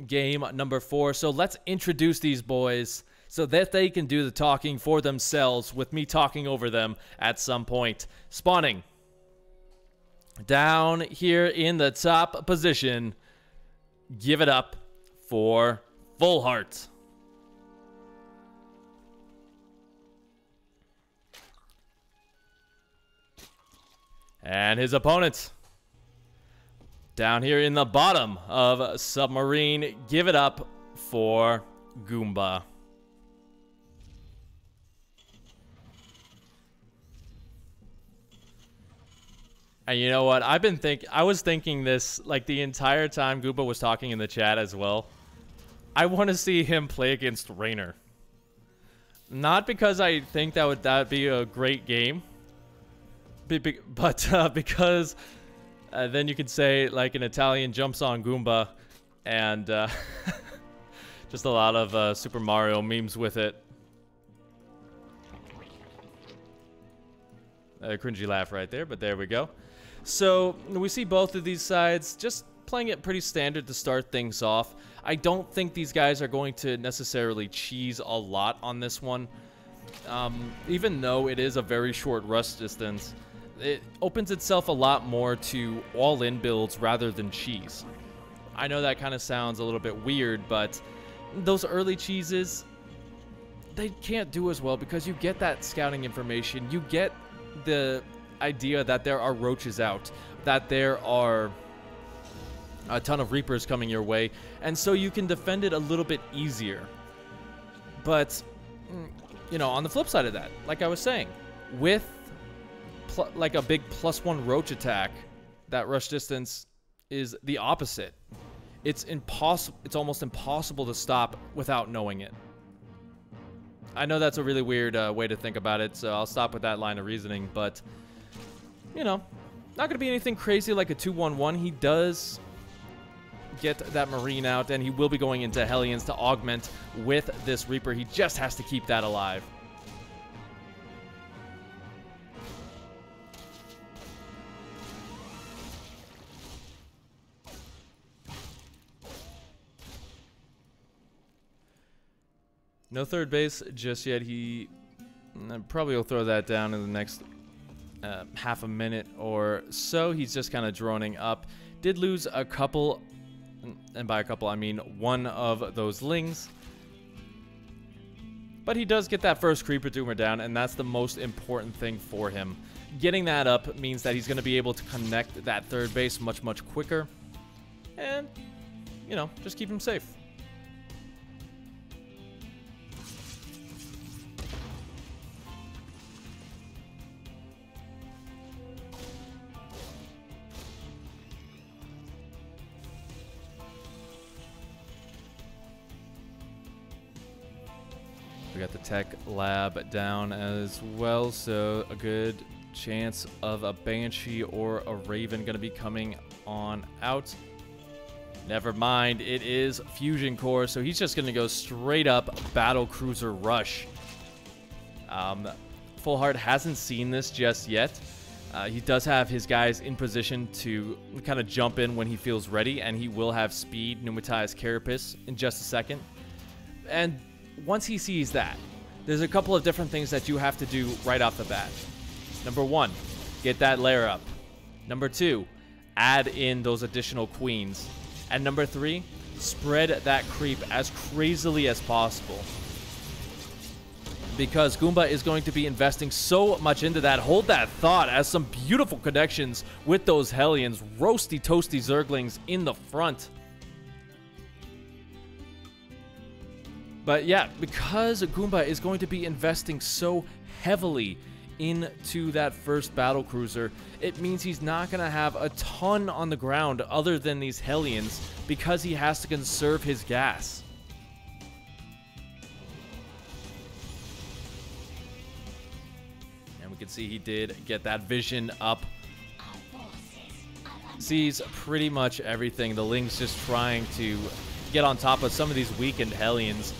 game number 4. So let's introduce these boys so that they can do the talking for themselves with me talking over them at some point. Spawning down here in the top position, give it up for Full Heart. And his opponent down here in the bottom of Submarine, give it up for Goomba. And you know what? I was thinking this like the entire time Goomba was talking in the chat as well. I want to see him play against Raynor. Not because I think that would be a great game, but because Then you could say, like, an Italian jumps on Goomba, and just a lot of Super Mario memes with it. A cringy laugh right there, but there we go. So we see both of these sides just playing it pretty standard to start things off. I don't think these guys are going to necessarily cheese a lot on this one. Even though it is a very short rush distance, it opens itself a lot more to all-in builds rather than cheese. I know that kind of sounds a little bit weird, but those early cheeses, they can't do as well because you get that scouting information. You get the idea that there are roaches out, that there are a ton of reapers coming your way, and so you can defend it a little bit easier. But, you know, on the flip side of that, like I was saying, with like a big +1 roach attack, that rush distance is the opposite. It's impossible. It's almost impossible to stop without knowing it. I know that's a really weird way to think about it, so I'll stop with that line of reasoning, but, you know, not going to be anything crazy like a 2-1-1. He does get that Marine out, and he will be going into Hellions to augment with this Reaper. He just has to keep that alive. No third base just yet. He probably will throw that down in the next half a minute or so. He's just kind of droning up. Did lose a couple, and by a couple I mean one of those lings. But he does get that first Creeper Doomer down, and that's the most important thing for him. Getting that up means that he's going to be able to connect that third base much, much quicker. And, you know, just keep him safe. We got the tech lab down as well, so a good chance of a Banshee or a Raven going to be coming on out. Never mind, it is Fusion Core, so he's just going to go straight up Battle Cruiser Rush. Full Heart hasn't seen this just yet. He does have his guys in position to kind of jump in when he feels ready, and he will have speed, Pneumatize Carapace in just a second. And once he sees that, there's a couple of different things that you have to do right off the bat. Number one, get that lair up. Number two, add in those additional queens. And number three, spread that creep as crazily as possible. Because Goomba is going to be investing so much into that. Hold that thought, as some beautiful connections with those Hellions. Roasty toasty Zerglings in the front. But yeah, because Goomba is going to be investing so heavily into that first battle cruiser, it means he's not going to have a ton on the ground other than these Hellions, because he has to conserve his gas. And we can see he did get that vision up. Sees pretty much everything. The Ling's just trying to get on top of some of these weakened Hellions.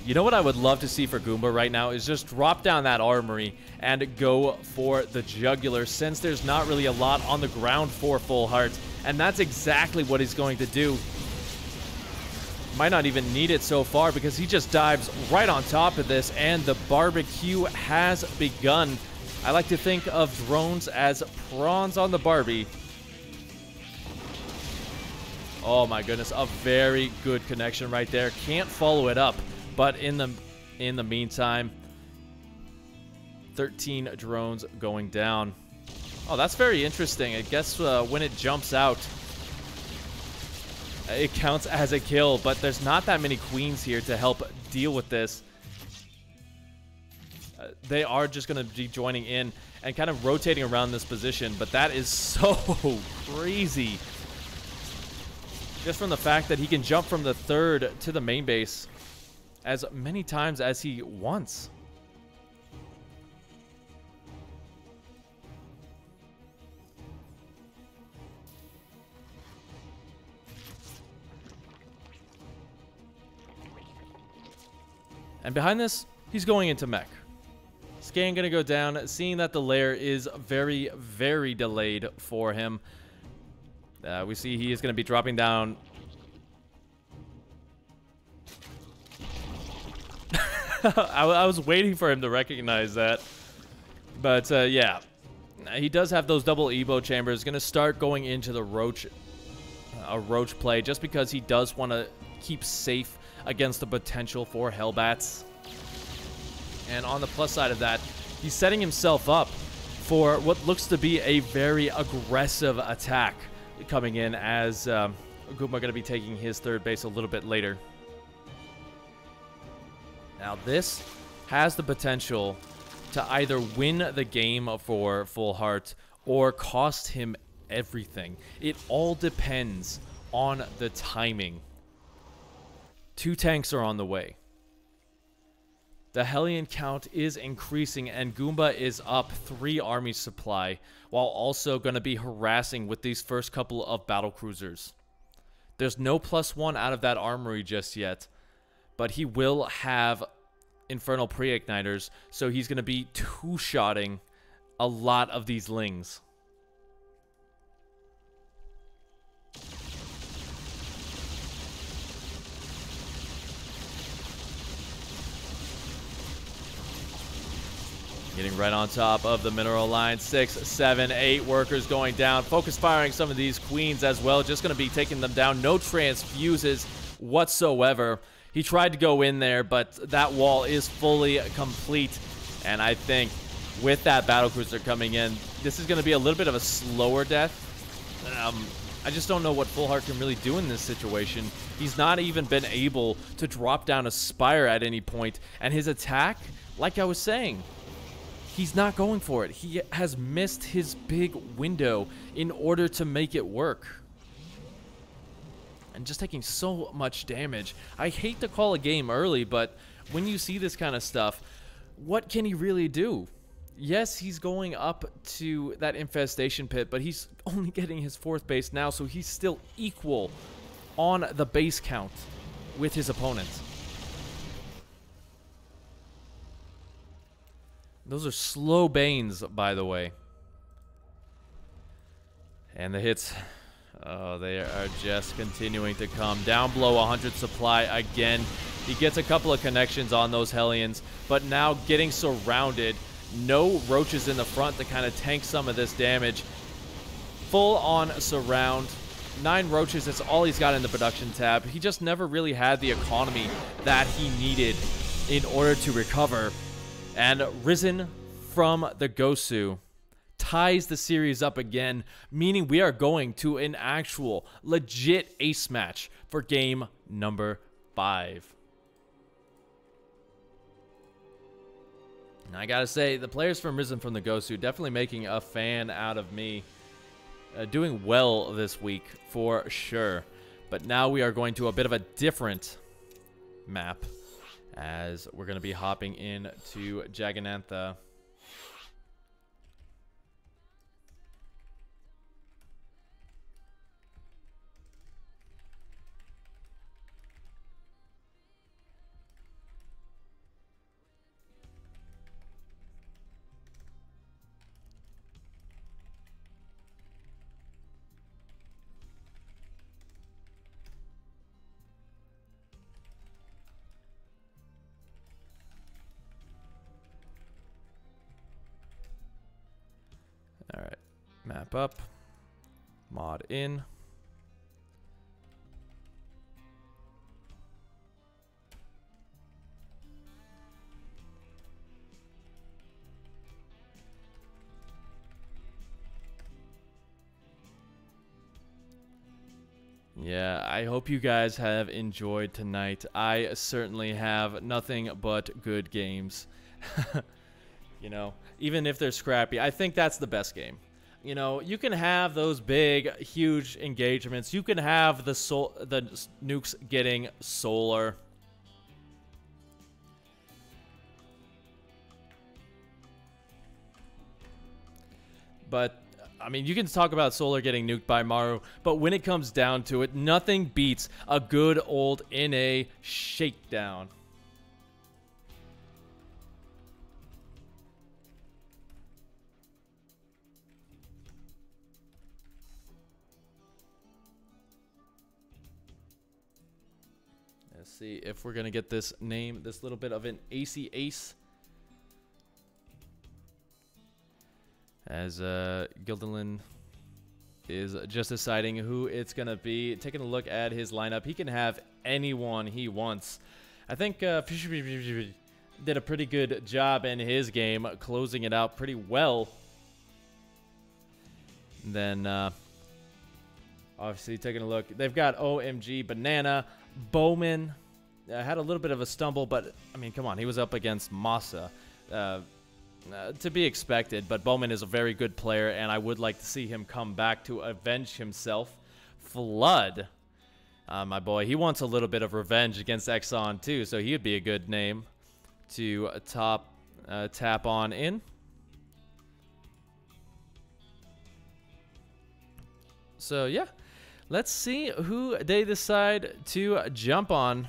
You know what I would love to see for Goomba right now is just drop down that armory and go for the jugular, since there's not really a lot on the ground for Full Heart, and that's exactly what he's going to do. Might not even need it so far, because he just dives right on top of this, and the barbecue has begun. I like to think of drones as prawns on the Barbie. Oh my goodness, a very good connection right there. Can't follow it up. But in the meantime, 13 drones going down. Oh, that's very interesting. I guess when it jumps out, it counts as a kill. But there's not that many queens here to help deal with this. They are just going to be joining in and kind of rotating around this position. But that is so crazy. Just from the fact that he can jump from the third to the main base as many times as he wants. And behind this, he's going into mech. Scan gonna go down, seeing that the lair is very, very delayed for him. We see he is gonna be dropping down. I was waiting for him to recognize that. But yeah, he does have those double Evo chambers. Gonna start going into the Roach, Roach play, just because he does want to keep safe against the potential for Hellbats. And on the plus side of that, he's setting himself up for what looks to be a very aggressive attack coming in, as Guma going to be taking his third base a little bit later. Now this has the potential to either win the game for Full Heart or cost him everything. It all depends on the timing. 2 tanks are on the way. The Hellion count is increasing, and Goomba is up 3 army supply, while also going to be harassing with these first couple of battle cruisers. There's no +1 out of that armory just yet, but he will have Infernal Pre-Igniters, so he's going to be 2-shotting a lot of these Lings. Getting right on top of the mineral line. 6, 7, 8 workers going down. Focus firing some of these queens as well. Just going to be taking them down. No transfuses whatsoever. He tried to go in there, but that wall is fully complete. And I think with that battlecruiser coming in, this is going to be a little bit of a slower death. I just don't know what Full Heart can really do in this situation. He's not even been able to drop down a Spire at any point. And his attack, like I was saying, he's not going for it. He has missed his big window in order to make it work. And just taking so much damage. I hate to call a game early, but when you see this kind of stuff, what can he really do? Yes, he's going up to that infestation pit, but he's only getting his 4th base now, so he's still equal on the base count with his opponent. Those are slow Banes, by the way. And the hits, oh, they are just continuing to come. Down below 100 supply again. He gets a couple of connections on those Hellions, but now getting surrounded. No roaches in the front to kind of tank some of this damage. Full on surround. 9 roaches, that's all he's got in the production tab. He just never really had the economy that he needed in order to recover. And Risen from the Gosu ties the series up again, meaning we are going to an actual legit ace match for game number 5. And I gotta say, the players from Risen from the Gosu definitely making a fan out of me. Doing well this week for sure. But now we are going to a bit of a different map, as we're going to be hopping into Jagannatha. All right, map up, mod in. Yeah, I hope you guys have enjoyed tonight. I certainly have. Nothing but good games. You know, even if they're scrappy, I think that's the best game. You know, you can have those big, huge engagements. You can have the nukes getting solar. But, I mean, you can talk about solar getting nuked by Maru, but when it comes down to it, nothing beats a good old NA shakedown. Let's see if we're going to get this name, this little bit of an acey ace. As Gildelin is just deciding who it's going to be. Taking a look at his lineup, he can have anyone he wants. I think did a pretty good job in his game, closing it out pretty well. Then, obviously, taking a look, they've got OMG, Banana, Bowman. Had a little bit of a stumble, but, I mean, come on, he was up against Masa. To be expected, but Bowman is a very good player, and I would like to see him come back to avenge himself. Flood, my boy, he wants a little bit of revenge against Exon, too, so he would be a good name to tap on in. So, yeah, let's see who they decide to jump on.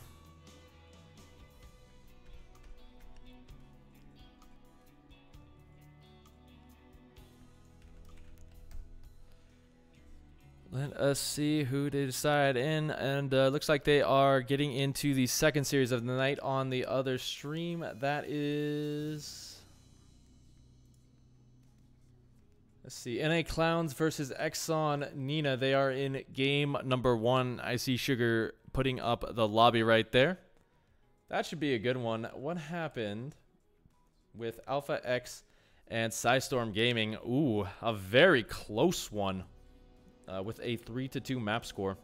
Let us see who they decide in, and looks like they are getting into the second series of the night on the other stream. That is, let's see, NA Clowns versus Exon Nina. They are in game number 1. I see Sugar putting up the lobby right there. That should be a good one. What happened with Alpha X and Psystorm Gaming? Ooh, a very close one. With a 3-2 map score.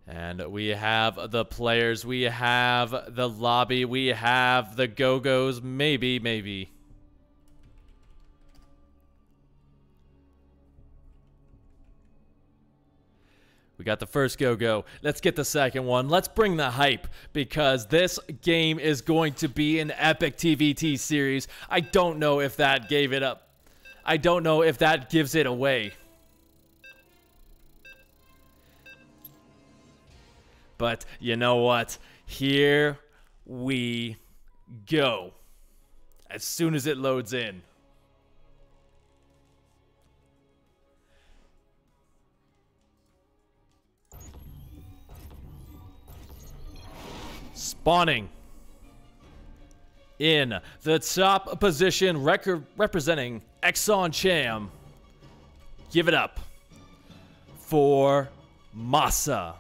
And we have the players, we have the lobby, we have the Go-Go's, maybe. We got the first Go-Go. Let's get the second one. Let's bring the hype, because this game is going to be an epic TVT series. I don't know if that gave it up. I don't know if that gives it away. But you know what? Here we go. As soon as it loads in. Spawning in the top position, representing Exon Cham. Give it up for Masa.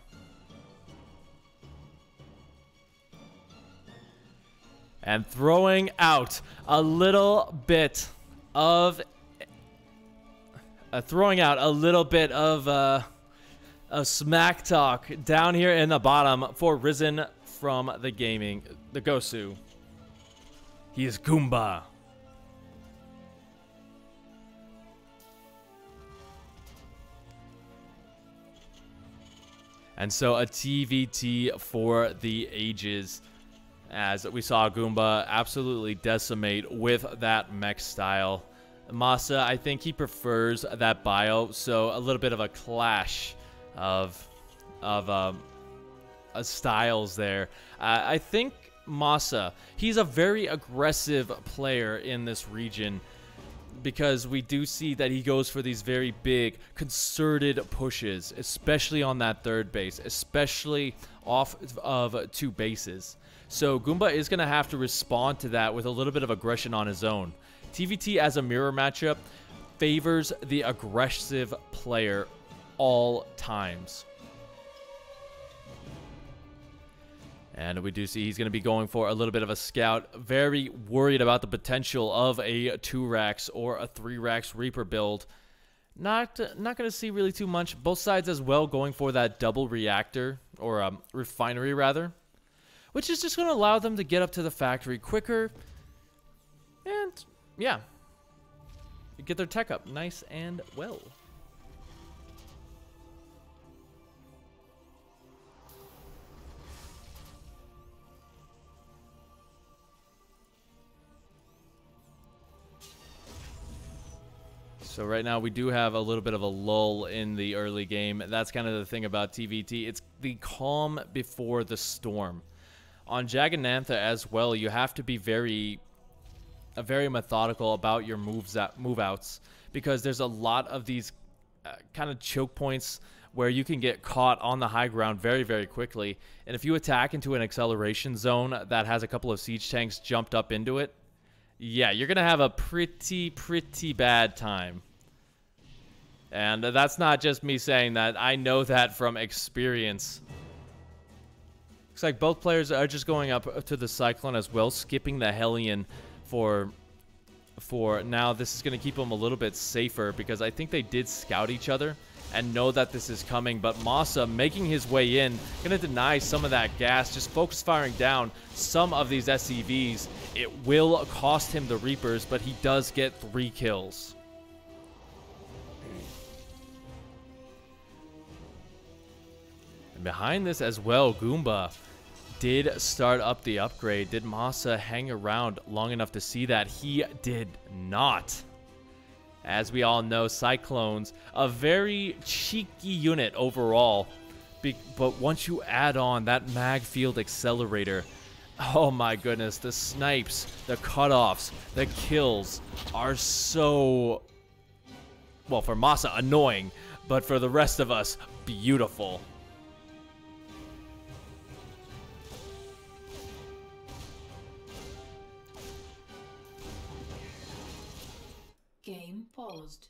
And throwing out a little bit of smack talk down here in the bottom for Risen from the Gosu. He is Goomba. And so a TVT for the ages, as we saw Goomba absolutely decimate with that mech style. Masa, I think he prefers that bio, so a little bit of a clash of styles there. I think Masa, he's a very aggressive player in this region, because we do see that he goes for these very big concerted pushes, especially on that third base, especially off of 2 bases. So Goomba is going to have to respond to that with a little bit of aggression on his own. TVT as a mirror matchup favors the aggressive player all times. And we do see he's going to be going for a little bit of a scout. Very worried about the potential of a 2-Rax or a 3-Rax Reaper build. Not going to see really too much. Both sides as well going for that double reactor, or refinery rather, which is just going to allow them to get up to the factory quicker. And yeah, get their tech up nice and well. So right now we do have a little bit of a lull in the early game. That's kind of the thing about TVT. It's the calm before the storm. On Jaganantha as well, you have to be very very methodical about your move outs, because there's a lot of these kind of choke points where you can get caught on the high ground very, very quickly. And if you attack into an acceleration zone that has a couple of siege tanks jumped up into it, yeah, you're going to have a pretty bad time. And that's not just me saying that. I know that from experience. Looks like both players are just going up to the Cyclone as well, skipping the Hellion for now. This is going to keep them a little bit safer, because I think they did scout each other and know that this is coming. But Masa making his way in, going to deny some of that gas, just focus firing down some of these SCVs. It will cost him the Reapers, but he does get 3 kills. And behind this as well, Goomba did start up the upgrade. Did Masa hang around long enough to see that? He did not. As we all know, Cyclones, a very cheeky unit overall. But once you add on that mag field accelerator, oh my goodness, the snipes, the cutoffs, the kills are so, well, for Masa, annoying. But for the rest of us, beautiful. Game paused.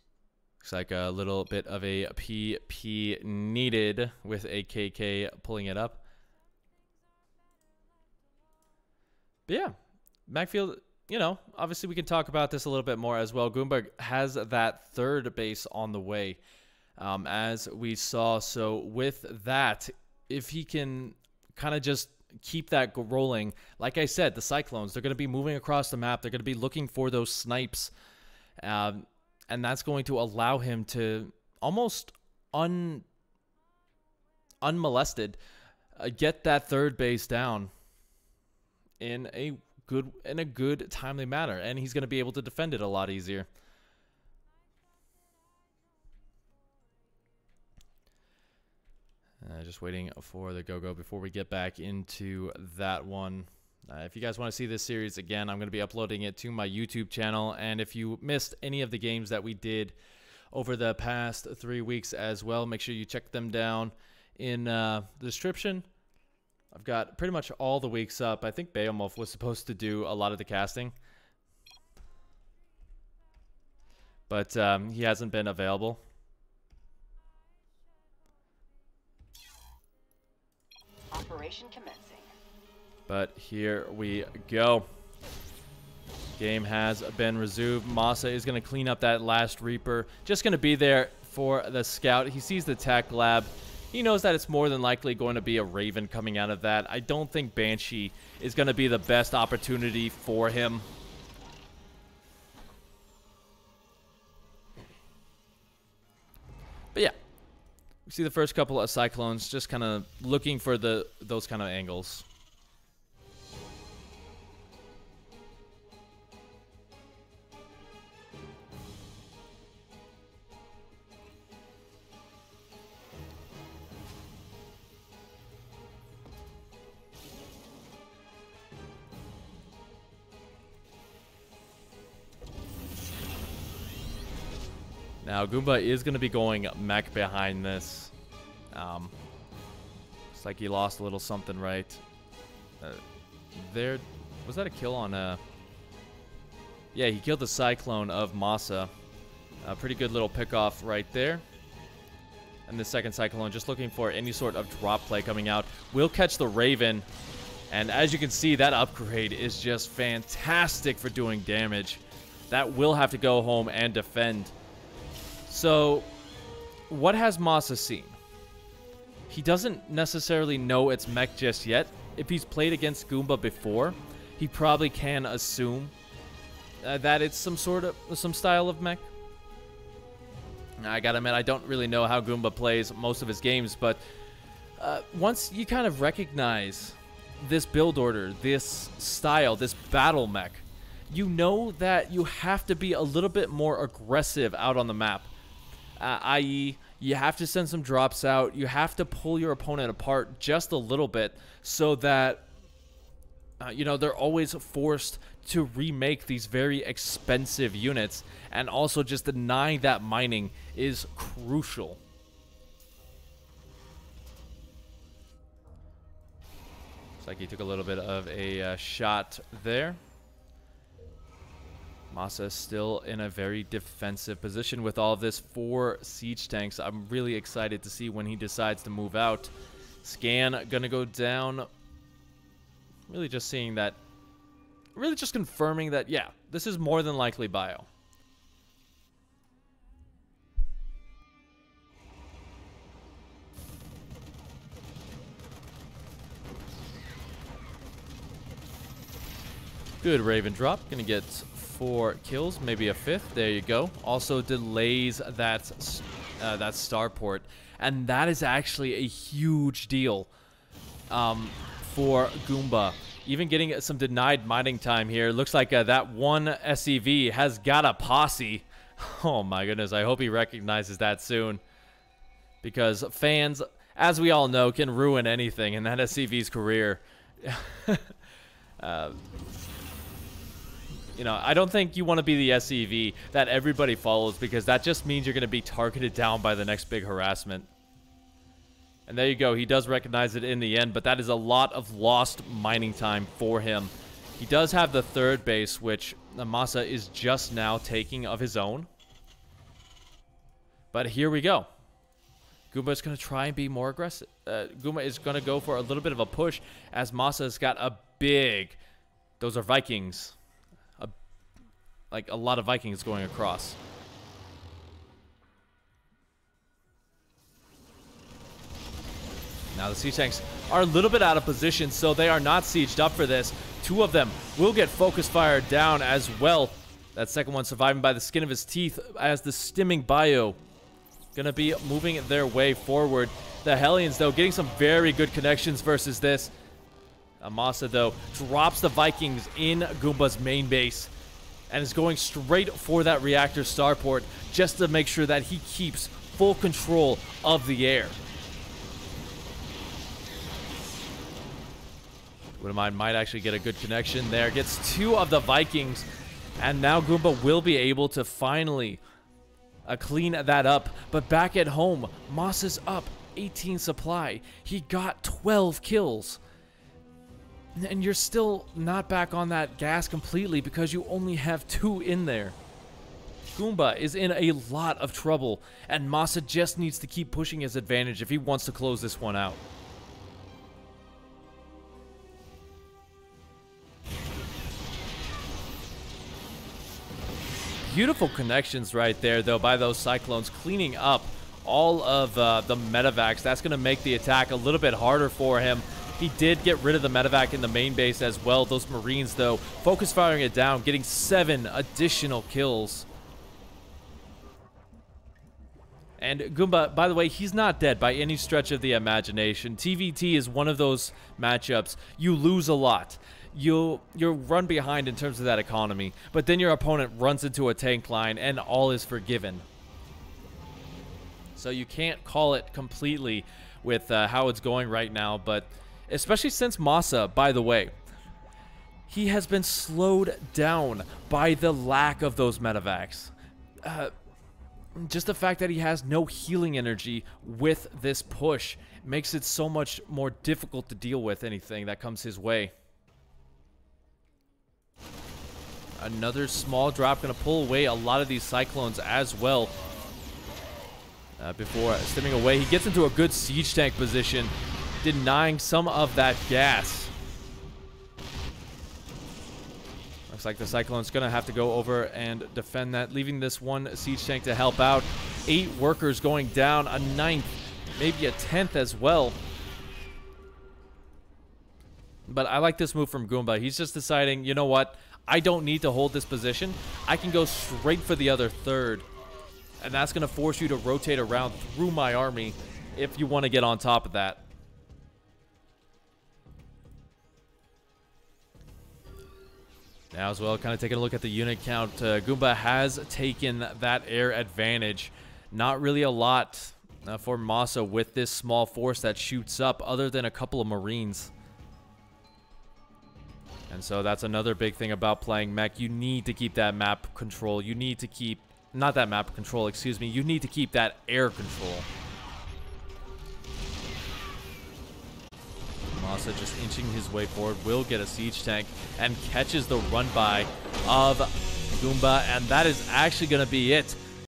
Looks like a little bit of a PP needed with a KK pulling it up. But yeah, Macfield, you know, obviously we can talk about this a little bit more as well. Goomba has that third base on the way, as we saw. So with that, if he can kind of just keep that rolling, like I said, the Cyclones, they're going to be moving across the map. They're going to be looking for those snipes. And that's going to allow him to almost unmolested get that third base down in a good timely manner, and he's going to be able to defend it a lot easier. Just waiting for the go-go before we get back into that one. If you guys want to see this series again, I'm going to be uploading it to my YouTube channel. And if you missed any of the games that we did over the past 3 weeks as well, make sure you check them down in the description. I've got pretty much all the weeks up. I think Behemoth was supposed to do a lot of the casting, but he hasn't been available. Operation commencing. But here we go. Game has been resumed. Masa is going to clean up that last Reaper. Just going to be there for the scout. He sees the tech lab. He knows that it's more than likely going to be a Raven coming out of that. I don't think Banshee is going to be the best opportunity for him. But yeah, we see the first couple of Cyclones just kind of looking for those kind of angles. Now, Goomba is going to be going mech behind this. Looks like he lost a little something right there. Was that a kill on yeah, he killed the Cyclone of Masa. A pretty good little pick-off right there. And the second Cyclone just looking for any sort of drop play coming out. Will catch the Raven. And as you can see, that upgrade is just fantastic for doing damage. That will have to go home and defend. So, what has Masa seen? He doesn't necessarily know it's mech just yet. If he's played against Goomba before, he probably can assume that it's some style of mech. I gotta admit, I don't really know how Goomba plays most of his games, but once you kind of recognize this build order, this style, this battle mech, you know that you have to be a little bit more aggressive out on the map. I.e., you have to send some drops out. You have to pull your opponent apart just a little bit so that you know, they're always forced to remake these very expensive units, and also just denying that mining is crucial. Looks like he took a little bit of a shot there. Masa is still in a very defensive position with all of this 4 siege tanks. I'm really excited to see when he decides to move out. Scan gonna go down. Really just seeing that, really just confirming that, yeah, this is more than likely bio. Good Raven drop. Gonna get 4 kills, maybe a 5th. There you go. Also delays that starport, and that is actually a huge deal for Goomba. Even getting some denied mining time here. Looks like that one SCV has got a posse. Oh my goodness, I hope he recognizes that soon. Because fans, as we all know, can ruin anything in that SCV's career. You know, I don't think you want to be the SCV that everybody follows, because that just means you're going to be targeted down by the next big harassment. And there you go. He does recognize it in the end, but that is a lot of lost mining time for him. He does have the 3rd base, which Masa is just now taking of his own. But here we go. Goomba is going to try and be more aggressive. Goomba is going to go for a little bit of a push, as Masa has got a big... Those are Vikings. Like a lot of Vikings going across. Now the siege tanks are a little bit out of position, so they are not sieged up for this. 2 of them will get focus fire down as well. That second one surviving by the skin of his teeth, as the stimming bio gonna be moving their way forward. The Hellions, though, getting some very good connections versus this. Amasa, though, drops the Vikings in Goomba's main base and is going straight for that reactor starport just to make sure that he keeps full control of the air. Wouldn't mind, might actually get a good connection there. Gets 2 of the Vikings, and now Goomba will be able to finally clean that up. But back at home, Moss is up 18 supply. He got 12 kills. And you're still not back on that gas completely because you only have 2 in there. Goomba is in a lot of trouble, and Masa just needs to keep pushing his advantage if he wants to close this one out. Beautiful connections right there, though, by those Cyclones, cleaning up all of the medevacs. That's going to make the attack a little bit harder for him. He did get rid of the medevac in the main base as well. Those Marines, though, focus firing it down, getting 7 additional kills. And Goomba, by the way, he's not dead by any stretch of the imagination. TVT is one of those matchups. You lose a lot. You'll run behind in terms of that economy, but then your opponent runs into a tank line and all is forgiven. So you can't call it completely with how it's going right now, but especially since Masa, by the way, he has been slowed down by the lack of those medevacs. Just the fact that he has no healing energy with this push makes it so much more difficult to deal with anything that comes his way. Another small drop going to pull away a lot of these Cyclones as well. Before stepping away, he gets into a good siege tank position, denying some of that gas. Looks like the Cyclone's going to have to go over and defend that, leaving this one siege tank to help out. 8 workers going down, a 9th, maybe a 10th as well. But I like this move from Goomba. He's just deciding, you know what? I don't need to hold this position. I can go straight for the other 3rd. And that's going to force you to rotate around through my army if you want to get on top of that. Now as well, kind of taking a look at the unit count. Goomba has taken that air advantage. Not really a lot for Masa with this small force that shoots up, other than a couple of Marines. And so that's another big thing about playing mech. You need to keep that map control. You need to keep, not that map control, excuse me. You need to keep that air control. Masa just inching his way forward, will get a siege tank and catches the run by of Goomba, and that is actually going to be it